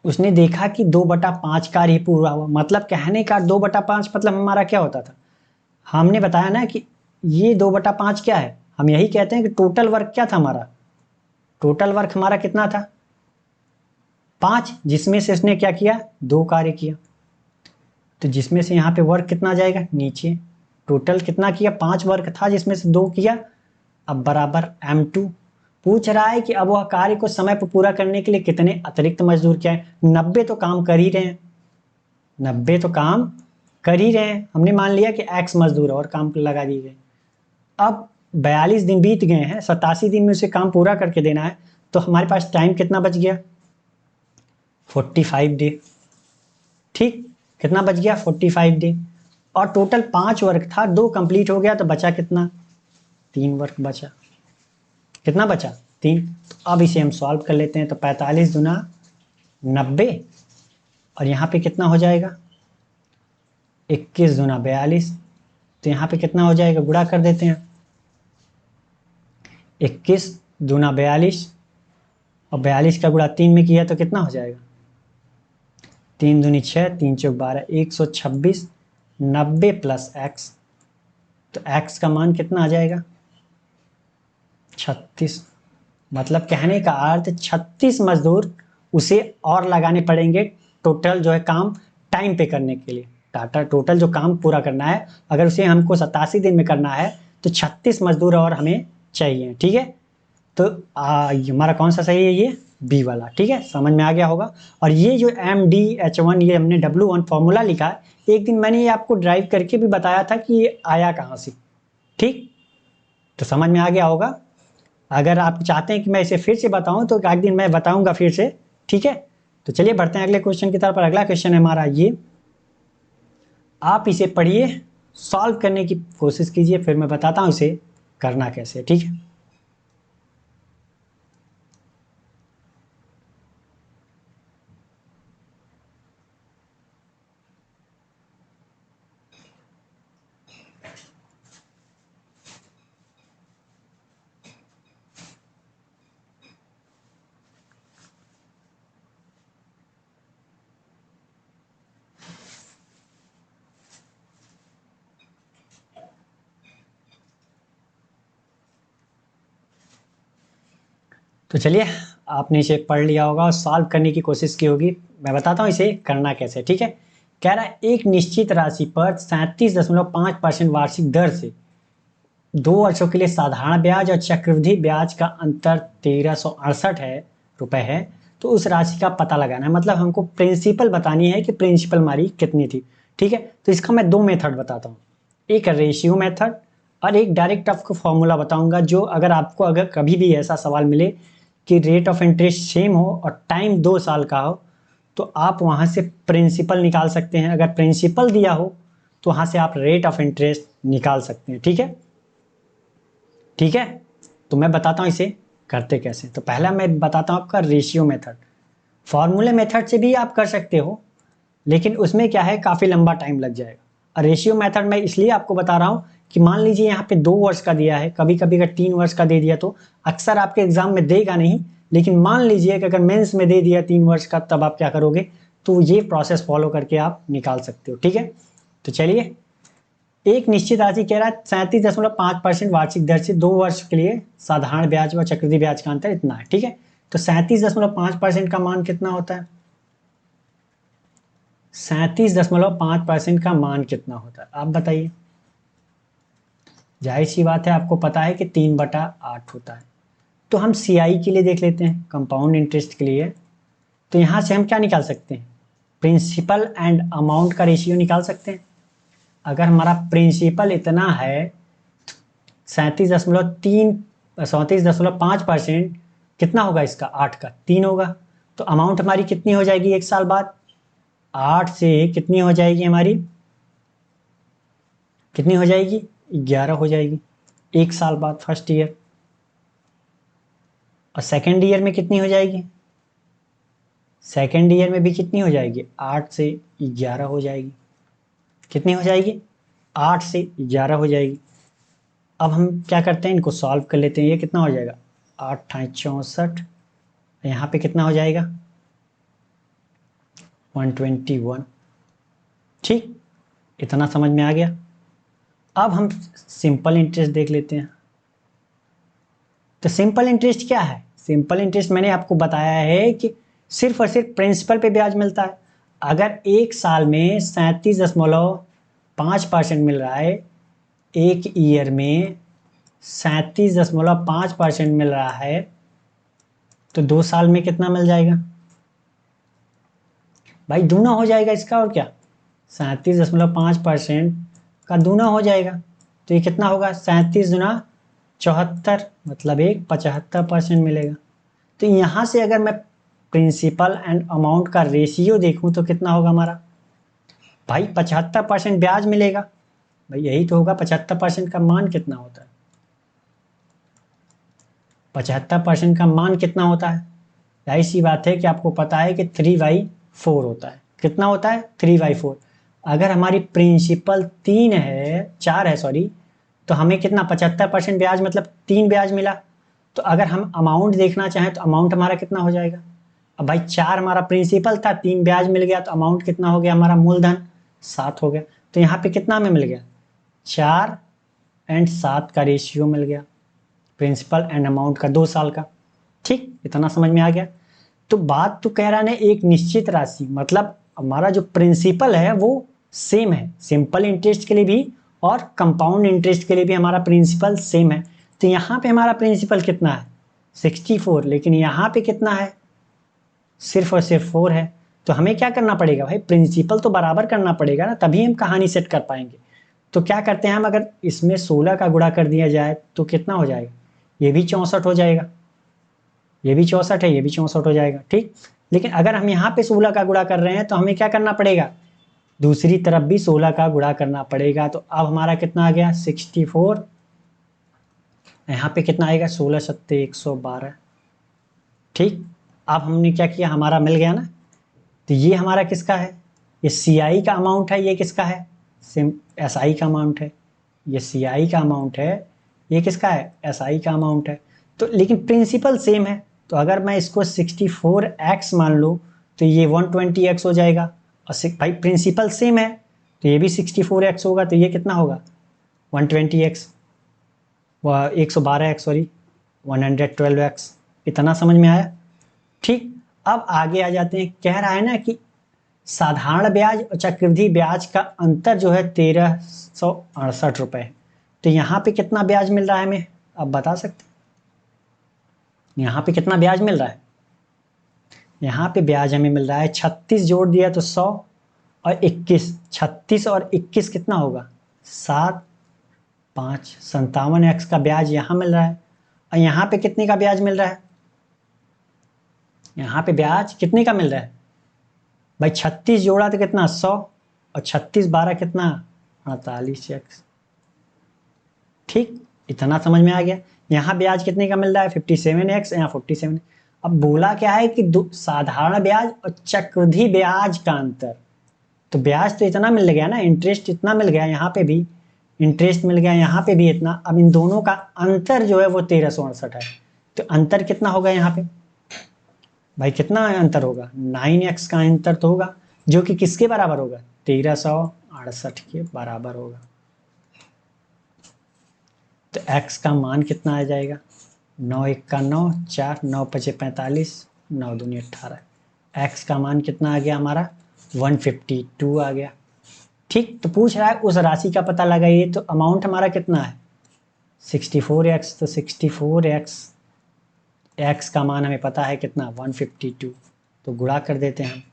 उसने देखा कि 2/5 कार्य ही पूरा हुआ। मतलब कहने का 2/5 मतलब हमारा क्या होता था, हमने बताया ना कि ये 2/5 क्या है, हम यही कहते हैं कि टोटल वर्क क्या था हमारा, टोटल वर्क हमारा कितना था 5, जिसमें से उसने क्या किया 2 कार्य किया। तो जिसमें से यहाँ पे वर्क कितना आ जाएगा नीचे, टोटल कितना किया 5 वर्क था जिसमें से 2 किया। अब बराबर M2 पूछ रहा है कि अब वह कार्य को समय पर पूरा करने के लिए कितने अतिरिक्त मजदूर क्या है। 90 तो काम कर ही रहे हैं, 90 तो काम कर ही रहे हैं, हमने मान लिया कि X मजदूर और काम लगा दिए गए। अब 42 दिन बीत गए हैं, 87 दिन में उसे काम पूरा करके देना है। तो हमारे पास टाइम कितना बच गया 45 डे। ठीक, कितना बच गया 45 डे। और टोटल 5 वर्क था, 2 कंप्लीट हो गया तो बचा कितना 3 वर्क बचा। कितना बचा 3। तो अब इसे हम सॉल्व कर लेते हैं। तो 45 गुना 90 और यहाँ पे कितना हो जाएगा 21 गुना 42। तो यहाँ पे कितना हो जाएगा गुणा कर देते हैं, 21 दूना 42 और 42 का गुणा 3 में किया तो कितना हो जाएगा 3 दूनी 6, 3 चौक 12, 126, 90 प्लस x। तो x का मान कितना आ जाएगा 36। मतलब कहने का अर्थ 36 मजदूर उसे और लगाने पड़ेंगे, टोटल जो है काम टाइम पे करने के लिए। टाटा टोटल जो काम पूरा करना है, अगर उसे हमको 87 दिन में करना है तो 36 मजदूर और हमें चाहिए। ठीक है, तो हमारा कौन सा सही है ये बी वाला। ठीक है, समझ में आ गया होगा। और ये जो MDH1 ये हमने W1 फॉर्मूला लिखा है, एक दिन मैंने ये आपको ड्राइव करके भी बताया था कि ये आया कहाँ से। ठीक, तो समझ में आ गया होगा। अगर आप चाहते हैं कि मैं इसे फिर से बताऊं तो एक दिन मैं बताऊंगा फिर से। ठीक है, तो चलिए बढ़ते हैं अगले क्वेश्चन की तरफ। अगला क्वेश्चन है हमारा ये, आप इसे पढ़िए, सॉल्व करने की कोशिश कीजिए, फिर मैं बताता हूँ इसे करना कैसे है, ठीक है। तो चलिए, आपने इसे पढ़ लिया होगा और सॉल्व करने की कोशिश की होगी। मैं बताता हूँ इसे करना कैसे, ठीक है। कह रहा है एक निश्चित राशि पर 37.5% वार्षिक दर से 2 वर्षों के लिए साधारण ब्याज और चक्रवृद्धि ब्याज का अंतर 1368 है रुपए है, तो उस राशि का पता लगाना है। मतलब हमको प्रिंसिपल बतानी है कि प्रिंसिपल हमारी कितनी थी, ठीक है। तो इसका मैं 2 मेथड बताता हूँ, एक रेशियो मेथड और एक डायरेक्ट आपको फॉर्मूला बताऊंगा, जो अगर कभी भी ऐसा सवाल मिले कि रेट ऑफ इंटरेस्ट सेम हो और टाइम 2 साल का हो, तो आप वहां से प्रिंसिपल निकाल सकते हैं। अगर प्रिंसिपल दिया हो तो वहां से आप रेट ऑफ इंटरेस्ट निकाल सकते हैं, ठीक है। ठीक है, तो मैं बताता हूँ इसे करते कैसे। तो पहला मैं बताता हूँ आपका रेशियो मेथड। फॉर्मूले मेथड से भी आप कर सकते हो, लेकिन उसमें क्या है, काफ़ी लंबा टाइम लग जाएगा। और रेशियो मेथड मैं इसलिए आपको बता रहा हूँ कि मान लीजिए यहाँ पे 2 वर्ष का दिया है, कभी कभी अगर 3 वर्ष का दे दिया तो अक्सर आपके एग्जाम में देगा नहीं, लेकिन मान लीजिए कि अगर मेंस में दे दिया 3 वर्ष का, तब आप क्या करोगे, तो ये प्रोसेस फॉलो करके आप निकाल सकते हो, ठीक है। तो चलिए, एक निश्चित राशि कह रहा है 37.5% वार्षिक दर से 2 वर्ष के लिए साधारण ब्याज व चक्रवृद्धि ब्याज का अंतर इतना है, ठीक है। तो 37.5% का मान कितना होता है, 37.5% का मान कितना होता है, आप बताइए। जाहिर सी बात है, आपको पता है कि 3/8 होता है। तो हम सीआई के लिए देख लेते हैं, कंपाउंड इंटरेस्ट के लिए। तो यहां से हम क्या निकाल सकते हैं, प्रिंसिपल एंड अमाउंट का रेशियो निकाल सकते हैं। अगर हमारा प्रिंसिपल इतना है 37.5%, कितना होगा इसका, 8 का 3 होगा। तो अमाउंट हमारी कितनी हो जाएगी एक साल बाद, 8 से कितनी हो जाएगी हमारी, कितनी हो जाएगी, 11 हो जाएगी एक साल बाद, फर्स्ट ईयर। और सेकेंड ईयर में कितनी हो जाएगी, सेकेंड ईयर में भी कितनी हो जाएगी, 8 से 11 हो जाएगी। कितनी हो जाएगी, 8 से 11 हो जाएगी। अब हम क्या करते हैं, इनको सॉल्व कर लेते हैं। ये कितना हो जाएगा, 8 × 64, यहाँ पे कितना हो जाएगा, 121। ठीक, इतना समझ में आ गया। अब हम सिंपल इंटरेस्ट देख लेते हैं। तो सिंपल इंटरेस्ट क्या है, सिंपल इंटरेस्ट मैंने आपको बताया है कि सिर्फ और सिर्फ प्रिंसिपल पे ब्याज मिलता है। अगर एक साल में 37.5% मिल रहा है, एक ईयर में 37.5% मिल रहा है, तो 2 साल में कितना मिल जाएगा भाई, दूना हो जाएगा इसका। और क्या, 37.5% का दूना हो जाएगा। तो ये कितना होगा, 37 × 74, मतलब एक 75% मिलेगा। तो यहाँ से अगर मैं प्रिंसिपल एंड अमाउंट का रेशियो देखूं तो कितना होगा हमारा भाई, 75% ब्याज मिलेगा। भाई यही तो होगा, 75% का मान कितना होता है, 75% का मान कितना होता है, जाहिर सी बात है कि आपको पता है कि 3/4 होता है। कितना होता है, 3/4। अगर हमारी प्रिंसिपल 4 है सॉरी, तो हमें कितना, 75% ब्याज मतलब 3 ब्याज मिला। तो अगर हम अमाउंट देखना चाहें तो अमाउंट हमारा कितना हो जाएगा, अब भाई 4 हमारा प्रिंसिपल था, 3 ब्याज मिल गया, तो अमाउंट कितना हो गया हमारा, मूलधन 7 हो गया। तो यहाँ पे कितना हमें मिल गया, 4 और 7 का रेशियो मिल गया, प्रिंसिपल एंड अमाउंट का 2 साल का। ठीक, इतना समझ में आ गया। तो बात तो कह रहा है एक निश्चित राशि, मतलब हमारा जो प्रिंसिपल है वो सेम है, सिंपल इंटरेस्ट के लिए भी और कंपाउंड इंटरेस्ट के लिए भी हमारा प्रिंसिपल सेम है। तो यहाँ पे हमारा प्रिंसिपल कितना है, 64, लेकिन यहाँ पे कितना है, सिर्फ और सिर्फ 4 है। तो हमें क्या करना पड़ेगा भाई, प्रिंसिपल तो बराबर करना पड़ेगा ना, तभी हम कहानी सेट कर पाएंगे। तो क्या करते हैं हम, अगर इसमें 16 का गुणा कर दिया जाए तो कितना हो जाएगा, ये भी 64 हो जाएगा, ये भी 64 है, ये भी 64 हो जाएगा। ठीक, लेकिन अगर हम यहाँ पे 16 का गुणा कर रहे हैं तो हमें क्या करना पड़ेगा, दूसरी तरफ भी 16 का गुणा करना पड़ेगा। तो अब हमारा कितना आ गया 64, यहाँ पे कितना आएगा 16 सत्ते 112। ठीक, अब हमने क्या किया, हमारा मिल गया ना। तो ये हमारा किसका है, ये CI का अमाउंट है, ये किसका है SI का अमाउंट है। ये CI का अमाउंट है, ये किसका है SI का अमाउंट है। तो लेकिन प्रिंसिपल सेम है, तो अगर मैं इसको 64x मान लूँ तो ये 120x हो जाएगा। और भाई प्रिंसिपल सेम है तो ये भी 64x होगा, तो ये कितना होगा 120x, 112x सॉरी 112x। इतना समझ में आया। ठीक, अब आगे आ जाते हैं। कह रहा है ना कि साधारण ब्याज और चक्रवृद्धि ब्याज का अंतर जो है 1368 रुपये। तो यहाँ पे कितना ब्याज मिल रहा है हमें, आप बता सकते हैं यहाँ पे कितना ब्याज मिल रहा है। यहाँ पे ब्याज हमें मिल रहा है 36 जोड़ दिया तो 100 और 21, 36 और 21 कितना होगा 7, 5, 57x का ब्याज यहाँ मिल रहा है। और यहाँ पे कितने का ब्याज मिल रहा है, यहाँ पे ब्याज कितने का मिल रहा है भाई, 36 जोड़ा तो कितना 100 और 36 12 कितना 48x। ठीक, इतना समझ में आ गया। यहाँ ब्याज कितने का मिल रहा है 57x, यहाँ 47। अब बोला क्या है कि साधारण ब्याज और चक्रवृद्धि ब्याज का अंतर। तो ब्याज तो इतना मिल गया ना, इंटरेस्ट इतना मिल गया, यहाँ पे भी इंटरेस्ट मिल गया, यहाँ पे भी इतना। अब इन दोनों का अंतर जो है वो 1368 है। तो अंतर कितना होगा यहाँ पे भाई, कितना अंतर होगा 9x का अंतर तो होगा, जो कि किसके बराबर होगा 1368 के बराबर होगा। तो x का मान कितना आ जाएगा 9 1 का 9, 4 9 5 45, 9 दूनी 18। x का मान कितना आ गया हमारा 152 आ गया। ठीक, तो पूछ रहा है उस राशि का पता लगाइए। तो अमाउंट हमारा कितना है 64x, तो 64x, x का मान हमें पता है कितना 152, तो गुणा कर देते हैं हम।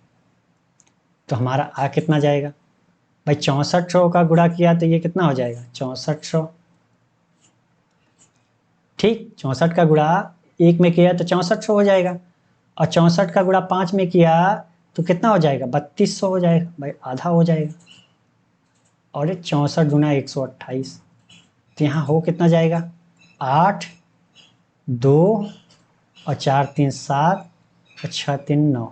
तो हमारा आ कितना जाएगा भाई 6400 का गुणा किया तो ये कितना हो जाएगा 6400। ठीक, 64 का गुणा 1 में किया तो 6400 हो जाएगा, और 64 का गुणा 5 में किया तो कितना हो जाएगा 3200 हो जाएगा भाई, आधा हो जाएगा। और ये 64 गुना 128, तो यहाँ हो कितना जाएगा 8, 2 और 4 3 7 और 6 3 9,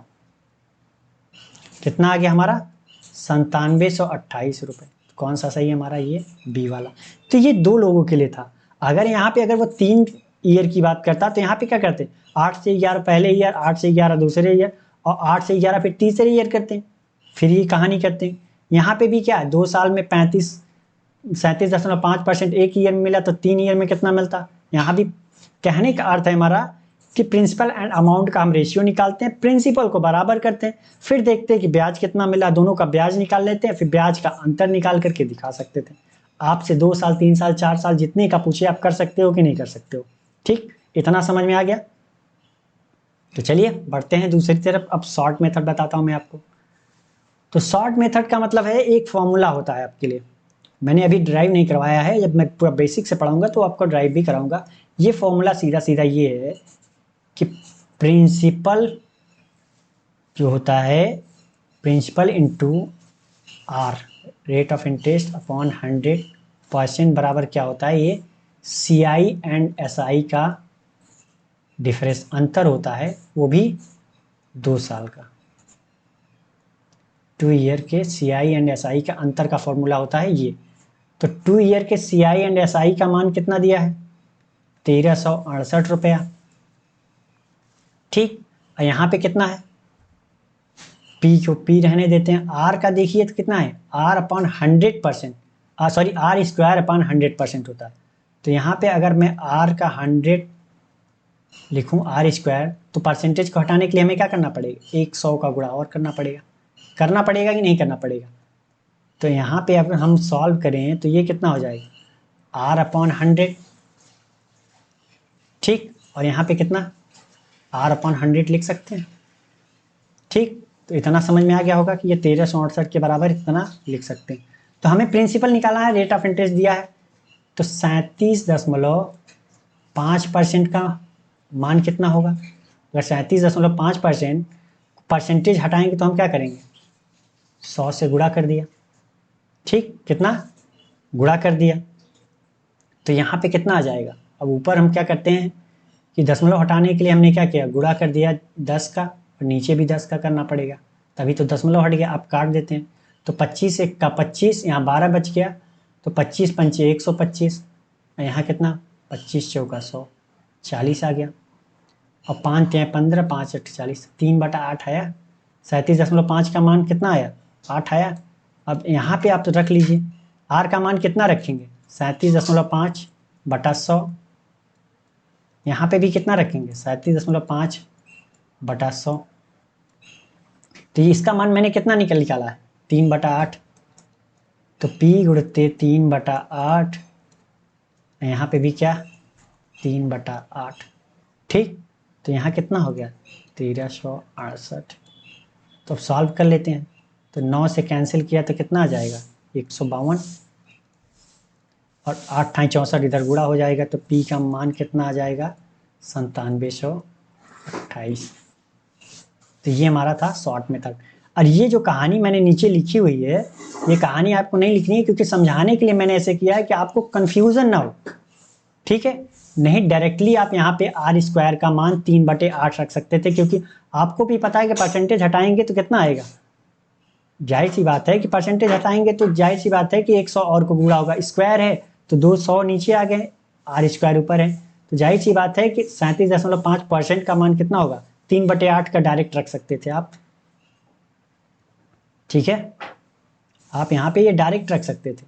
कितना आ गया हमारा 9728 रुपये। कौन सा सही है हमारा, ये बी वाला। तो ये 2 लोगों के लिए था। अगर यहाँ पे अगर वो 3 ईयर की बात करता तो यहाँ पे क्या करते 8 से 11 पहले ईयर, 8 से 11 दूसरे ईयर, और 8 से 11 फिर तीसरे ईयर करते हैं, फिर ये कहानी करते हैं। यहाँ पे भी क्या है 2 साल में 37.5% एक ईयर में मिला, तो 3 ईयर में कितना मिलता। यहाँ भी कहने का अर्थ है हमारा कि प्रिंसिपल एंड अमाउंट का हम रेशियो निकालते हैं, प्रिंसिपल को बराबर करते हैं, फिर देखते हैं कि ब्याज कितना मिला, दोनों का ब्याज निकाल लेते हैं, फिर ब्याज का अंतर निकाल करके दिखा सकते थे। आपसे 2 साल 3 साल 4 साल जितने का पूछे आप कर सकते हो कि नहीं कर सकते हो। ठीक, इतना समझ में आ गया। तो चलिए बढ़ते हैं दूसरी तरफ। अब शॉर्ट मेथड बताता हूँ मैं आपको। तो शॉर्ट मेथड का मतलब है एक फॉर्मूला होता है आपके लिए, मैंने अभी ड्राइव नहीं करवाया है, जब मैं पूरा बेसिक से पढ़ाऊंगा तो आपको ड्राइव भी कराऊंगा। ये फॉर्मूला सीधा सीधा ये है कि प्रिंसिपल जो होता है, principal into R, rate of interest upon 100% बराबर क्या होता है, ये CI एंड SI का डिफरेंस अंतर होता है, वो भी 2 साल का। 2 ईयर के CI एंड SI का अंतर का फॉर्मूला होता है ये। तो 2 ईयर के CI एंड SI का मान कितना दिया है 1368 रुपया। ठीक, और यहाँ पे कितना है P को P रहने देते हैं। R का देखिए तो कितना है R upon 100%, sorry R square upon 100% होता है। तो यहाँ पे अगर मैं R का 100 लिखूँ R स्क्वायर, तो परसेंटेज को हटाने के लिए हमें क्या करना पड़ेगा 100 का गुणा और करना पड़ेगा कि नहीं करना पड़ेगा। तो यहाँ पे अगर हम सॉल्व करें तो ये कितना हो जाएगा R अपॉन 100। ठीक, और यहाँ पे कितना R अपॉन 100 लिख सकते हैं। ठीक, तो इतना समझ में आ गया होगा कि ये 1368 के बराबर इतना लिख सकते हैं। तो हमें प्रिंसिपल निकालना है, रेट ऑफ इंटरेस्ट दिया है, तो 37.5% का मान कितना होगा। अगर 37.5% परसेंटेज हटाएंगे तो हम क्या करेंगे, 100 से गुणा कर दिया, ठीक, कितना गुणा कर दिया, तो यहाँ पे कितना आ जाएगा। अब ऊपर हम क्या करते हैं कि दशमलव हटाने के लिए हमने क्या किया, गुणा कर दिया 10 का, और नीचे भी 10 का करना पड़ेगा, तभी तो दशमलव हट गया। आप काट देते हैं तो 25 एक का 25, यहाँ 12 बच गया, तो 25 पंचे 125, यहाँ कितना 25 चौका 100, 40 आ गया। और 5 तिया 15, 5 अट्ठ 40, 3/8 आया। 37.5 का मान कितना आया, 8 आया। अब यहाँ पे आप तो रख लीजिए, आर का मान कितना रखेंगे, 37.5/100। यहाँ पे भी कितना रखेंगे, 37.5/100। तो इसका मान मैंने कितना निकाला है, 3/8। तो P गुणते 3/8, यहाँ पे भी क्या 3/8, ठीक। तो यहाँ कितना हो गया 1368। तो अब सॉल्व कर लेते हैं। तो 9 से कैंसिल किया तो कितना आ जाएगा 152, और 8 × 64 इधर गुणा हो जाएगा, तो P का मान कितना आ जाएगा 9728। तो ये हमारा था शॉर्ट मेथड। और ये जो कहानी मैंने नीचे लिखी हुई है, ये कहानी आपको नहीं लिखनी है, क्योंकि समझाने के लिए मैंने ऐसे किया है कि आपको कन्फ्यूज़न ना हो, ठीक है। नहीं, डायरेक्टली आप यहाँ पे r² का मान 3/8 रख सकते थे, क्योंकि आपको भी पता है कि परसेंटेज हटाएंगे तो कितना आएगा। जाहिर सी बात है कि परसेंटेज हटाएंगे तो जाहिर सी बात है कि 100 और को गुणा होगा, स्क्वायर है तो 200 नीचे आ गए, r² ऊपर है, तो जाहिर सी बात है कि 37.5% का मान कितना होगा, 3/8 का डायरेक्ट रख सकते थे आप, ठीक है। आप यहाँ पे ये डायरेक्ट रख सकते थे।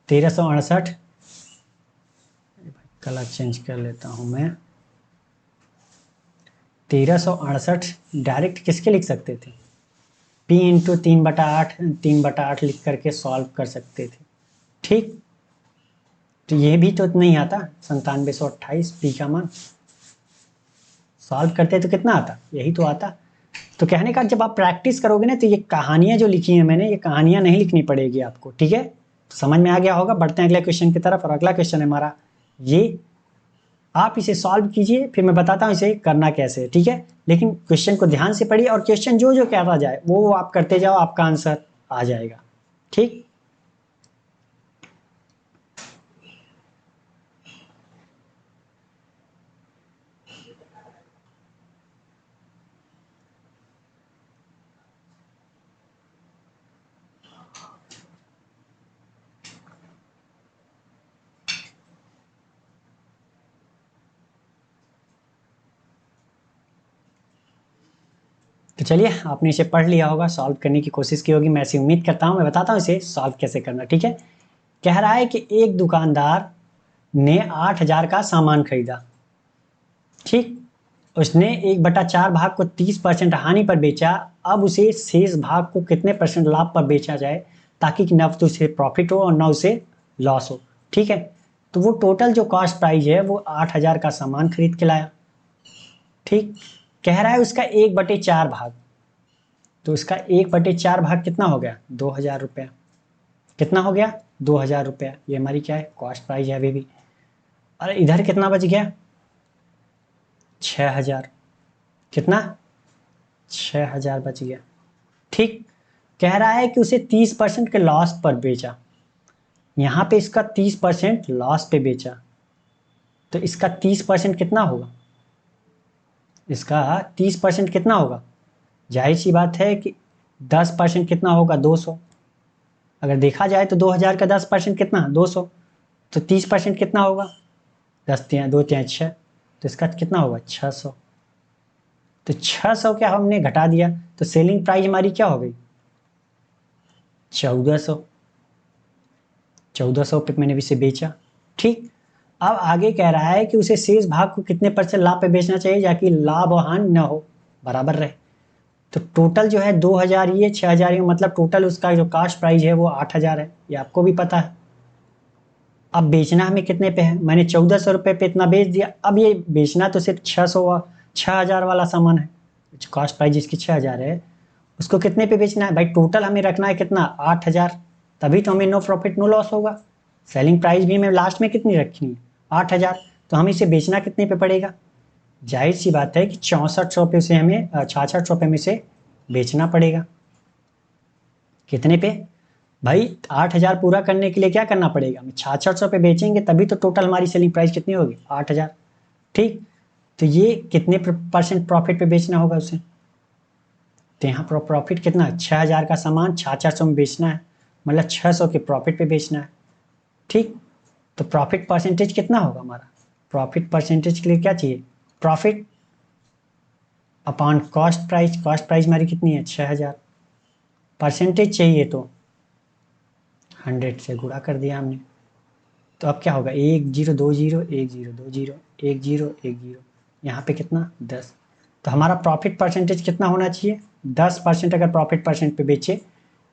1368, कलर चेंज कर लेता हूँ मैं, 1368 डायरेक्ट किसके लिख सकते थे, P × 3/8, 3/8 लिख करके सॉल्व कर सकते थे, ठीक। तो ये भी तो नहीं आता 9728 P का मान, सॉल्व करते तो कितना आता, यही तो आता। तो कहने का जब आप प्रैक्टिस करोगे ना, तो ये कहानियाँ जो लिखी हैं मैंने, ये कहानियाँ नहीं लिखनी पड़ेगी आपको, ठीक है। समझ में आ गया होगा। बढ़ते हैं अगले क्वेश्चन की तरफ, और अगला क्वेश्चन है हमारा ये, आप इसे सॉल्व कीजिए, फिर मैं बताता हूँ इसे करना कैसे है, ठीक है। लेकिन क्वेश्चन को ध्यान से पढ़िए, और क्वेश्चन जो जो कहता जाए वो आप करते जाओ, आपका आंसर आ जाएगा, ठीक। तो चलिए, आपने इसे पढ़ लिया होगा, सॉल्व करने की कोशिश की होगी, मैं ऐसी उम्मीद करता हूँ। मैं बताता हूँ इसे सॉल्व कैसे करना, ठीक है। कह रहा है कि एक दुकानदार ने 8000 का सामान खरीदा, ठीक। उसने 1/4 भाग को 30% हानि पर बेचा। अब उसे शेष भाग को कितने % लाभ पर बेचा जाए, ताकि न तो उसे प्रॉफिट हो और न उसे लॉस हो, ठीक है। तो वो टोटल जो कॉस्ट प्राइस है वो 8000 का सामान खरीद के लाया, ठीक। कह रहा है उसका 1/4 भाग, तो इसका 1/4 भाग कितना हो गया 2000 रुपया, कितना हो गया 2000 रुपया। ये हमारी क्या है, कॉस्ट प्राइस है अभी भी। और इधर कितना बच गया 6000, कितना 6000 बच गया, ठीक। कह रहा है कि उसे 30% के लॉस पर बेचा, यहाँ पे इसका 30% लॉस पे बेचा, तो इसका 30% कितना होगा, इसका 30% कितना होगा। जाहिर सी बात है कि 10% कितना होगा 200, अगर देखा जाए तो 2000 का 10% कितना 200, तो 30% कितना होगा 10 तिया 2 तिया 6, तो इसका कितना होगा 600। तो 600 क्या हमने घटा दिया, तो सेलिंग प्राइस हमारी क्या हो गई 1400, 1400 पे मैंने इसे बेचा, ठीक। अब आगे कह रहा है कि उसे शेष भाग को कितने % लाभ पे बेचना चाहिए, ताकि लाभ और हानि न हो, बराबर रहे। तो टोटल जो है 2000 ये 6000 ये, मतलब टोटल उसका जो कास्ट प्राइस है वो 8000 है, ये आपको भी पता है। अब बेचना हमें कितने पे है, मैंने 1400 रुपये पे इतना बेच दिया। अब ये बेचना तो सिर्फ 6000 वाला सामान है, कॉस्ट प्राइस जिसकी 6000 है, उसको कितने पे बेचना है भाई, टोटल हमें रखना है कितना 8000, तभी तो हमें नो प्रॉफिट नो लॉस होगा। सेलिंग प्राइस भी हमें लास्ट में कितनी रखनी है 8000, तो हम इसे बेचना कितने पे पड़ेगा, जाहिर सी बात है कि 6400 पे से हमें 6600 पे में से बेचना पड़ेगा। कितने पे भाई? 8,000 पूरा करने के लिए क्या करना पड़ेगा? हम 600 पे बेचेंगे तभी तो टोटल हमारी सेलिंग प्राइस कितनी होगी? 8,000। ठीक, तो ये कितने % प्रॉफिट पे बेचना होगा उसे? तो यहाँ पर प्रॉफिट कितना है? 6,000 का सामान 400 में बेचना है, मतलब 600 के प्रॉफिट पे बेचना है। ठीक, तो प्रॉफिट परसेंटेज कितना होगा हमारा? प्रॉफिट परसेंटेज के लिए क्या चाहिए? Profit upon cost price. Cost price हमारी कितनी है? 6,000। परसेंटेज चाहिए तो 100 से गुणा कर दिया हमने। तो अब क्या होगा? 1 0 2 0 1 0 2 0 1 0 1 0, यहाँ पे कितना? 10। तो हमारा प्रॉफिट परसेंटेज कितना होना चाहिए? 10%। अगर प्रॉफिट परसेंट पे बेचे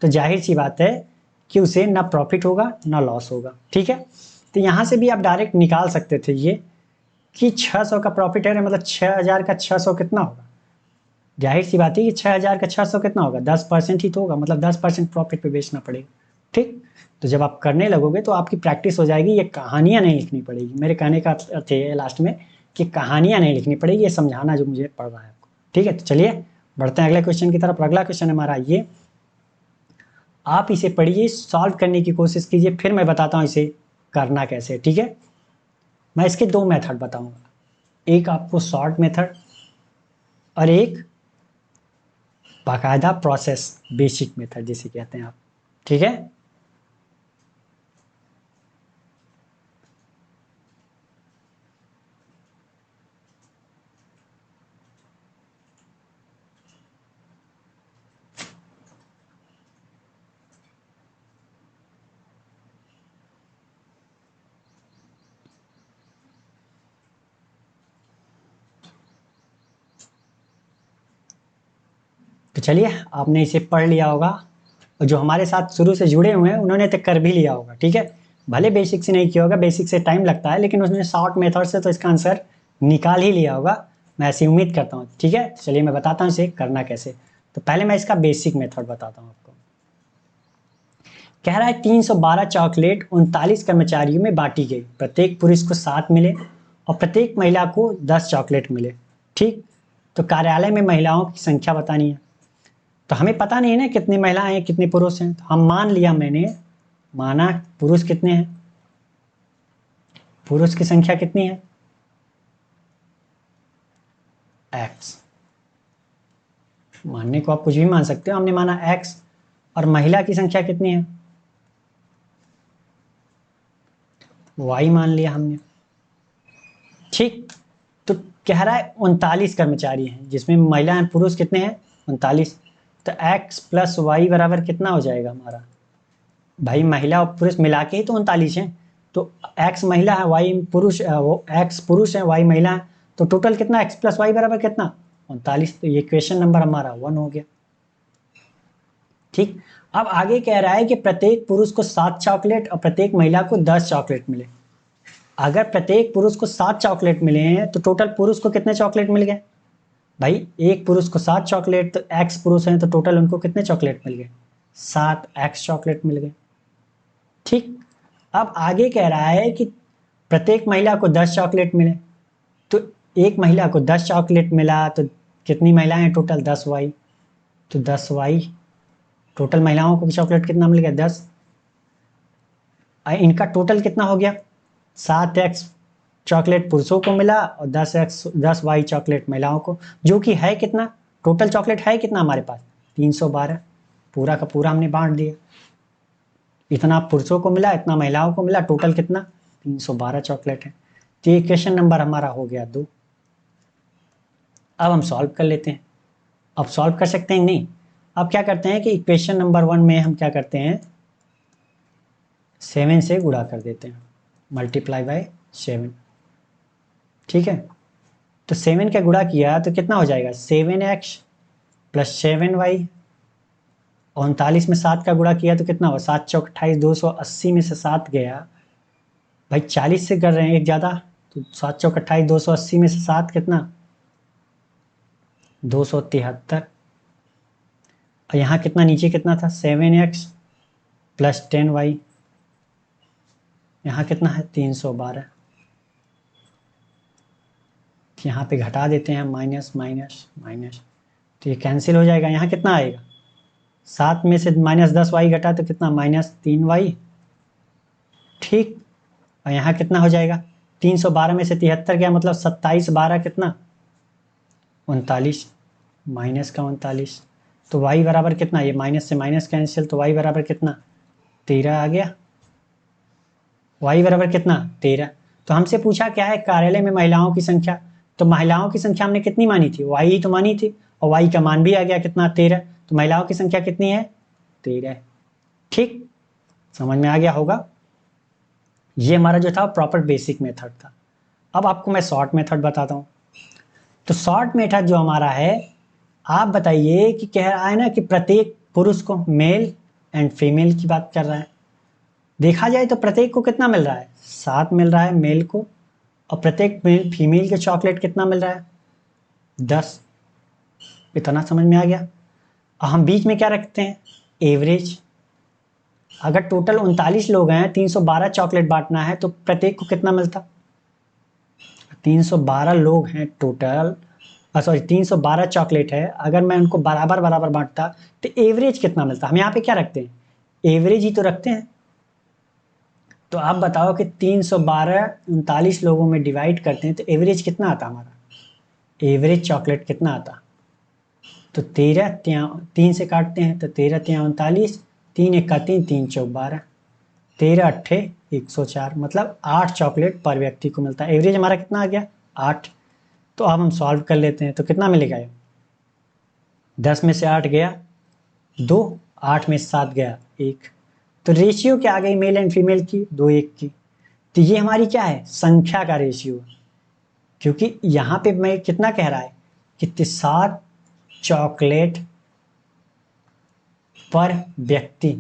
तो जाहिर सी बात है कि उसे ना प्रॉफिट होगा ना लॉस होगा। ठीक है, तो यहाँ से भी आप डायरेक्ट निकाल सकते थे ये कि 600 का प्रॉफिट है, मतलब 6,000 का 600 कितना होगा? जाहिर सी बात है कि 6,000 का 600 कितना होगा? 10% ही तो होगा, मतलब 10% प्रॉफिट पे बेचना पड़ेगा। ठीक, तो जब आप करने लगोगे तो आपकी प्रैक्टिस हो जाएगी। ये कहानियां नहीं लिखनी पड़ेगी। मेरे कहने का अर्थ है लास्ट में कि कहानियां नहीं लिखनी पड़ेगी, ये समझाना जो मुझे पड़ रहा है आपको। ठीक है, तो चलिए बढ़ते हैं अगले क्वेश्चन की तरफ। अगला क्वेश्चन हमारा ये, आप इसे पढ़िए, सॉल्व करने की कोशिश कीजिए, फिर मैं बताता हूँ इसे करना कैसे। ठीक है, मैं इसके 2 मेथड बताऊंगा, एक आपको शॉर्ट मेथड और एक बाकायदा प्रोसेस बेसिक मेथड जिसे कहते हैं आप। ठीक है, तो चलिए आपने इसे पढ़ लिया होगा, और जो हमारे साथ शुरू से जुड़े हुए हैं उन्होंने तो कर भी लिया होगा। ठीक है, भले बेसिक से नहीं किया होगा, बेसिक से टाइम लगता है, लेकिन उसने शॉर्ट मेथड से तो इसका आंसर निकाल ही लिया होगा, मैं ऐसी उम्मीद करता हूँ। ठीक है, चलिए मैं बताता हूँ इसे करना कैसे। तो पहले मैं इसका बेसिक मेथड बताता हूँ आपको। कह रहा है 312 चॉकलेट 39 कर्मचारियों में बांटी गई, प्रत्येक पुरुष को 7 मिले और प्रत्येक महिला को 10 चॉकलेट मिले। ठीक, तो कार्यालय में महिलाओं की संख्या बतानी है। तो हमें पता नहीं है ना कितनी महिलाएं हैं कितने पुरुष हैं, तो हम मान लिया, मैंने माना पुरुष कितने हैं, पुरुष की संख्या कितनी है? x। मानने को आप कुछ भी मान सकते हो, हमने माना x। और महिला की संख्या कितनी है? y मान लिया हमने। ठीक, तो कह रहा है 39 कर्मचारी हैं जिसमें महिला पुरुष कितने हैं? 39। तो x प्लस वाई बराबर कितना हो जाएगा हमारा? भाई महिला और पुरुष मिला के ही तो 39 हैं, तो x महिला है y पुरुष, वो x पुरुष है y महिला है, तो टोटल कितना? x प्लस वाई बराबर कितना? 39। तो ये क्वेश्चन नंबर हमारा 1 हो गया। ठीक, अब आगे कह रहा है कि प्रत्येक पुरुष को 7 चॉकलेट और प्रत्येक महिला को 10 चॉकलेट मिले। अगर प्रत्येक पुरुष को 7 चॉकलेट मिले हैं तो टोटल पुरुष को कितने चॉकलेट मिल गए? भाई एक पुरुष को 7 चॉकलेट, तो x पुरुष हैं तो टोटल उनको कितने चॉकलेट मिल गए? 7x चॉकलेट मिल गए। ठीक, अब आगे कह रहा है कि प्रत्येक महिला को 10 चॉकलेट मिले, तो एक महिला को 10 चॉकलेट मिला तो कितनी महिलाएं हैं टोटल? 10y। तो 10y, टोटल महिलाओं को चॉकलेट कितना मिल गया? 10। इनका टोटल कितना हो गया? 7x चॉकलेट पुरुषों को मिला और 10y चॉकलेट महिलाओं को, जो कि है कितना? टोटल चॉकलेट है कितना हमारे पास? 312। पूरा का पूरा हमने बांट दिया, इतना पुरुषों को मिला इतना महिलाओं को मिला, टोटल कितना? 312 चॉकलेट है। तो ये क्वेश्चन नंबर हमारा हो गया 2। अब हम सॉल्व कर लेते हैं। अब सॉल्व कर सकते हैं नहीं? अब क्या करते हैं कि इक्वेशन नंबर 1 में हम क्या करते हैं, 7 से गुणा कर देते हैं, मल्टीप्लाई बाय 7। ठीक है, तो 7 का गुणा किया तो कितना हो जाएगा? 7x plus 7y। 39 में 7 का गुणा किया तो कितना हुआ? 7 चौक 28, 280 में से 7 गया, भाई 40 से कर रहे हैं एक ज़्यादा, तो 7 चौक 28, 280 में से 7 कितना? 273। और यहाँ कितना नीचे कितना था? 7x plus 10y। यहाँ कितना है? 312। यहाँ पे घटा देते हैं माइनस माइनस माइनस, तो ये कैंसिल हो जाएगा। यहाँ कितना आएगा, 7 में से -10y घटा तो कितना, -3y। ठीक, और यहाँ कितना हो जाएगा, 312 में से 73 गया, मतलब 27 12 कितना, 39, माइनस का 39। तो y बराबर कितना, ये माइनस से माइनस कैंसिल, तो y बराबर कितना, 13 आ गया। y बराबर कितना, 13। तो हमसे पूछा क्या है, कार्यालय में महिलाओं की संख्या। तो महिलाओं की संख्या हमने कितनी मानी थी, y ही तो मानी थी, और y का मान भी आ गया कितना, 13। तो महिलाओं की संख्या कितनी है, 13। ठीक, समझ में आ गया होगा। ये हमारा जो था प्रॉपर बेसिक मेथड था। अब आपको मैं शॉर्ट मेथड बताता हूँ। तो शॉर्ट मेथड जो हमारा है, आप बताइए कि कह रहा है ना कि प्रत्येक पुरुष को, मेल एंड फीमेल की बात कर रहा है। देखा जाए तो प्रत्येक को कितना मिल रहा है, 7 मिल रहा है मेल को, और प्रत्येक मेल फीमेल के चॉकलेट कितना मिल रहा है, 10। इतना समझ में आ गया। और हम बीच में क्या रखते हैं, एवरेज। अगर टोटल 39 लोग हैं, 312 चॉकलेट बांटना है, तो प्रत्येक को कितना मिलता, 312 लोग हैं टोटल, सॉरी 312 चॉकलेट है, अगर मैं उनको बराबर बराबर बांटता तो एवरेज कितना मिलता। हम यहाँ पे क्या रखते हैं, एवरेज ही तो रखते हैं। तो आप बताओ कि 312 39 लोगों में डिवाइड करते हैं तो एवरेज कितना आता हमारा, एवरेज चॉकलेट कितना आता। तो 13 3 से काटते हैं तो 13 3 39, 3 1 का 3, 3 चौक 12, 13 अट्ठे 104, मतलब 8 चॉकलेट पर व्यक्ति को मिलता है। एवरेज हमारा कितना आ गया, 8। तो अब हम सॉल्व कर लेते हैं, तो कितना मिलेगा ये, 10 में से 8 गया 2, 8 में से 7 गया 1। तो रेशियो क्या आ गई मेल एंड फीमेल की, 2:1 की। तो ये हमारी क्या है, संख्या का रेशियो। क्योंकि यहाँ पे मैं कितना कह रहा है कि 7 चॉकलेट पर व्यक्ति,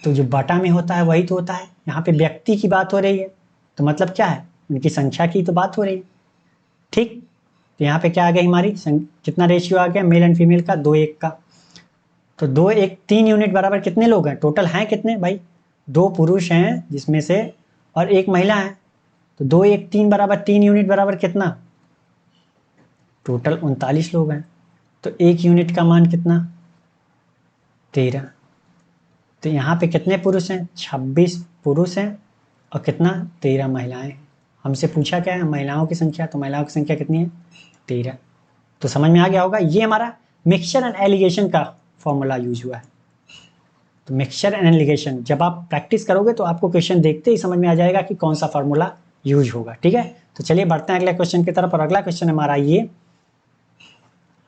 तो जो बटा में होता है वही तो होता है, यहाँ पे व्यक्ति की बात हो रही है, तो मतलब क्या है, उनकी संख्या की तो बात हो रही है। ठीक, तो यहाँ पे क्या आ गया हमारी, कितना रेशियो आ गया मेल एंड फीमेल का, 2:1 का। तो 2:1 3 यूनिट बराबर कितने लोग हैं, टोटल हैं कितने भाई, 2 पुरुष हैं जिसमें से, और 1 महिला है। तो 2:1 3 बराबर 3 यूनिट बराबर कितना, टोटल 39 लोग हैं। तो 1 यूनिट का मान कितना, 13। तो यहाँ पे कितने पुरुष हैं, 26 पुरुष हैं, और कितना, 13 महिलाएं। हमसे पूछा क्या है, महिलाओं की संख्या, तो महिलाओं की संख्या कितनी है, 13। तो समझ में आ गया होगा, ये हमारा मिक्सचर एंड एलिगेशन का फॉर्मूला यूज हुआ है। तो मिक्सचर एंड एलिगेशन जब आप प्रैक्टिस करोगे तो आपको क्वेश्चन देखते ही समझ में आ जाएगा कि कौन सा फॉर्मूला यूज होगा। ठीक है, तो चलिए बढ़ते हैं अगले क्वेश्चन की तरफ। और अगला क्वेश्चन हमारा ये,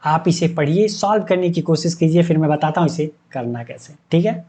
आप इसे पढ़िए, सॉल्व करने की कोशिश कीजिए, फिर मैं बताता हूँ इसे करना कैसे। ठीक है,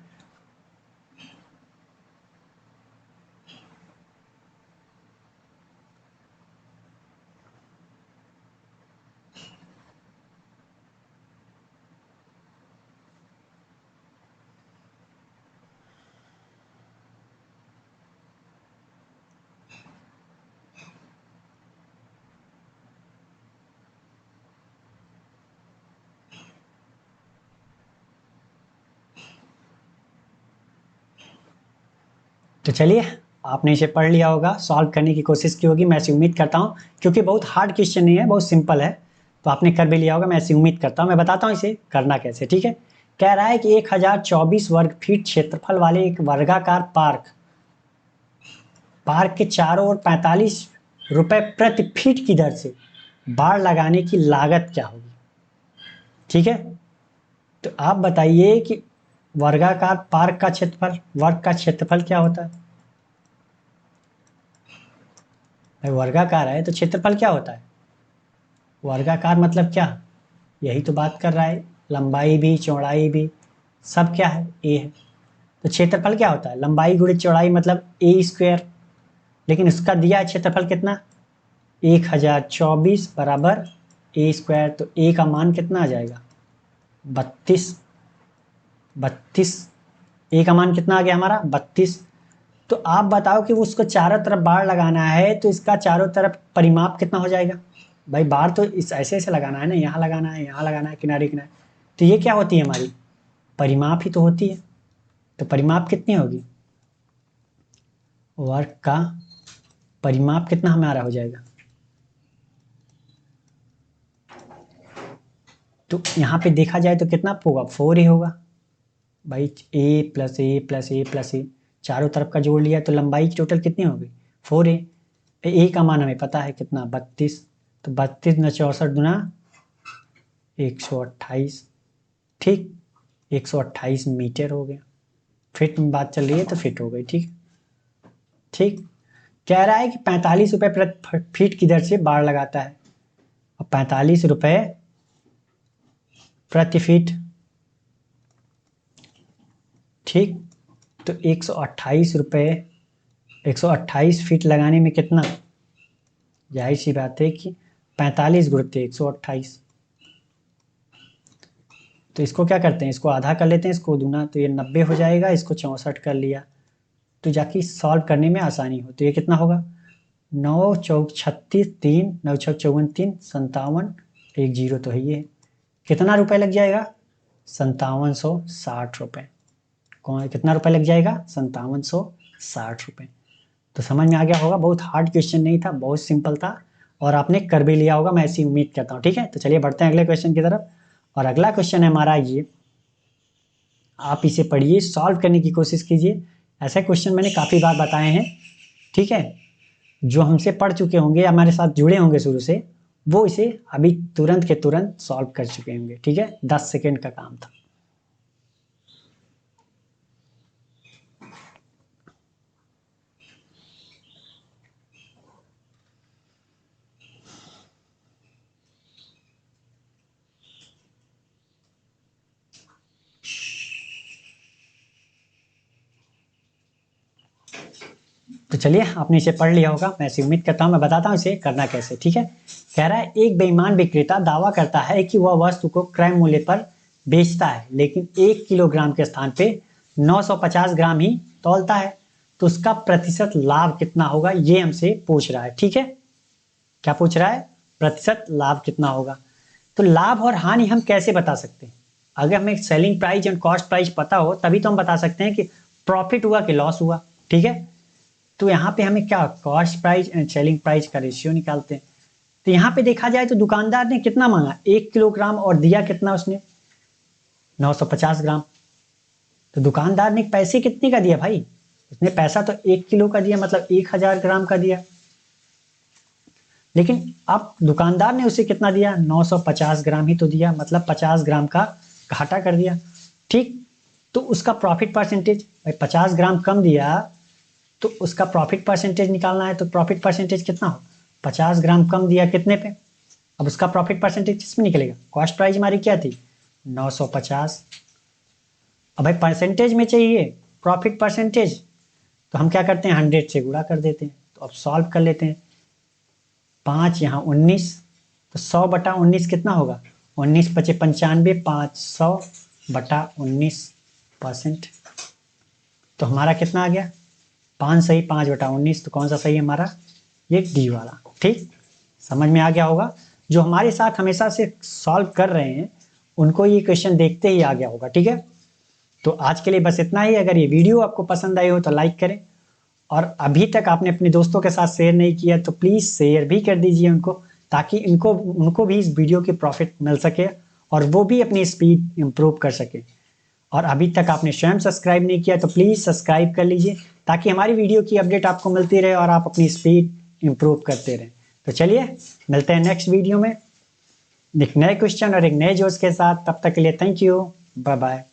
तो चलिए, आपने इसे पढ़ लिया होगा, सॉल्व करने की कोशिश की होगी, मैं ऐसी उम्मीद करता हूँ, क्योंकि बहुत हार्ड क्वेश्चन नहीं है, बहुत सिंपल है। तो आपने कर भी लिया होगा, मैं ऐसी उम्मीद करता हूँ। मैं बताता हूँ इसे करना कैसे। ठीक है, कह रहा है कि 1024 वर्ग फीट क्षेत्रफल वाले एक वर्गाकार पार्क, पार्क के चारों ओर 45 रुपए प्रति फीट की दर से बाड़ लगाने की लागत क्या होगी। ठीक है, तो आप बताइए कि वर्गाकार पार्क का क्षेत्रफल, वर्ग का क्षेत्रफल क्या होता है भाई, वर्गाकार है तो क्षेत्रफल क्या होता है, वर्गाकार मतलब क्या, यही तो बात कर रहा है, लंबाई भी चौड़ाई भी सब क्या है, ए है। तो क्षेत्रफल क्या होता है, लंबाई गुणित चौड़ाई मतलब ए स्क्वायर। लेकिन इसका दिया है क्षेत्रफल कितना, 1024 बराबर ए स्क्वायर। तो ए का मान कितना आ जाएगा, 32। 32, ए का मान कितना आ गया हमारा, 32। तो आप बताओ कि उसको चारों तरफ बाड़ लगाना है, तो इसका चारों तरफ परिमाप कितना हो जाएगा भाई, बाड़ तो इस ऐसे ऐसे लगाना है ना, यहाँ लगाना है, यहाँ लगाना है, किनारे किनारे। तो ये क्या होती है हमारी, परिमाप ही तो होती है। तो परिमाप कितनी होगी, वर्ग का परिमाप कितना हमारा हो जाएगा, तो यहाँ पे देखा जाए तो कितना होगा, 4a होगा भाई। ए प्लस ए प्लस ए प्लस ए, चारों तरफ का जोड़ लिया तो लंबाई टोटल कितनी होगी, 4a। ए का मान हमें पता है कितना, 32, तो 32 न 64 दुना 128, ठीक, 128 मीटर हो गया। फिट में बात चल रही है तो फिट हो गई, ठीक ठीक। कह रहा है कि 45 रुपये प्रति फीट की दर से बाड़ लगाता है, और 45 रुपये प्रति फीट, ठीक। तो 128 रुपये, 128 फीट लगाने में कितना, जाहिर सी बात है कि 45 गुणित 128। तो इसको क्या करते हैं, इसको आधा कर लेते हैं, इसको दूना, तो ये 90 हो जाएगा, इसको 64 कर लिया तो जाके सॉल्व करने में आसानी हो। तो ये कितना होगा, 9 चौक 36, 3 9 छक 54, 3 57, 1 जीरो तो है ये, कितना रुपए लग जाएगा, 5760 रुपये। कौन कितना रुपए लग जाएगा, 5760 रुपये। तो समझ में आ गया होगा, बहुत हार्ड क्वेश्चन नहीं था, बहुत सिंपल था, और आपने कर भी लिया होगा, मैं ऐसी उम्मीद करता हूँ, ठीक है। तो चलिए बढ़ते हैं अगले क्वेश्चन की तरफ। और अगला क्वेश्चन है हमारा ये, आप इसे पढ़िए, सॉल्व करने की कोशिश कीजिए। ऐसे क्वेश्चन मैंने काफ़ी बार बताए हैं, ठीक है। जो हमसे पढ़ चुके होंगे, हमारे साथ जुड़े होंगे शुरू से, वो इसे अभी तुरंत के तुरंत सॉल्व कर चुके होंगे, ठीक है। 10 सेकेंड का काम था। तो चलिए, आपने इसे पढ़ लिया होगा, मैं ऐसी उम्मीद करता हूँ। मैं बताता हूँ इसे करना कैसे, ठीक है। कह रहा है, एक बेईमान विक्रेता दावा करता है कि वह वस्तु को क्रय मूल्य पर बेचता है, लेकिन 1 किलोग्राम के स्थान पे 950 ग्राम ही तौलता है, तो उसका प्रतिशत लाभ कितना होगा, ये हमसे पूछ रहा है, ठीक है। क्या पूछ रहा है, प्रतिशत लाभ कितना होगा। तो लाभ और हानि हम कैसे बता सकते हैं, अगर हमें selling price and cost price पता हो तभी तो हम बता सकते हैं कि प्रॉफिट हुआ कि लॉस हुआ, ठीक है। तो यहाँ पे हमें क्या, cost price and selling price का रेशियो निकालते हैं। तो यहाँ पे देखा जाए तो दुकानदार ने कितना मांगा, 1 किलोग्राम, और दिया कितना उसने, 950 ग्राम। तो दुकानदार ने पैसे कितने का दिया भाई, उसने पैसा तो 1 किलो का दिया, मतलब 1000 ग्राम का दिया। लेकिन अब दुकानदार ने उसे कितना दिया, 950 ग्राम ही तो दिया, मतलब 50 ग्राम का घाटा कर दिया, ठीक। तो उसका प्रॉफिट परसेंटेज, भाई 50 ग्राम कम दिया तो उसका प्रॉफिट परसेंटेज निकालना है, तो प्रॉफिट परसेंटेज कितना हो, 50 ग्राम कम दिया कितने पे, अब उसका प्रॉफिट परसेंटेज किसमें निकलेगा, कॉस्ट प्राइस हमारी क्या थी, 950। अब भाई परसेंटेज में चाहिए प्रॉफिट परसेंटेज, तो हम क्या करते हैं, 100 से गुणा कर देते हैं। तो अब सॉल्व कर लेते हैं, 5 यहाँ 19, तो 100/19 कितना होगा, 19 पचे 95, 500/19%। तो हमारा कितना आ गया, 5 सही 5/19। तो कौन सा सही है हमारा, ये डी वाला, ठीक। समझ में आ गया होगा, जो हमारे साथ हमेशा से सॉल्व कर रहे हैं उनको ये क्वेश्चन देखते ही आ गया होगा, ठीक है। तो आज के लिए बस इतना ही। अगर ये वीडियो आपको पसंद आई हो तो लाइक करें, और अभी तक आपने अपने दोस्तों के साथ शेयर नहीं किया तो प्लीज़ शेयर भी कर दीजिए उनको, ताकि उनको भी इस वीडियो की प्रॉफिट मिल सके, और वो भी अपनी स्पीड इम्प्रूव कर सके। और अभी तक आपने स्वयं सब्सक्राइब नहीं किया तो प्लीज़ सब्सक्राइब कर लीजिए, ताकि हमारी वीडियो की अपडेट आपको मिलती रहे और आप अपनी स्पीड इम्प्रूव करते रहें। तो चलिए, मिलते हैं नेक्स्ट वीडियो में एक नए क्वेश्चन और एक नए जोश के साथ। तब तक के लिए थैंक यू, बाय बाय।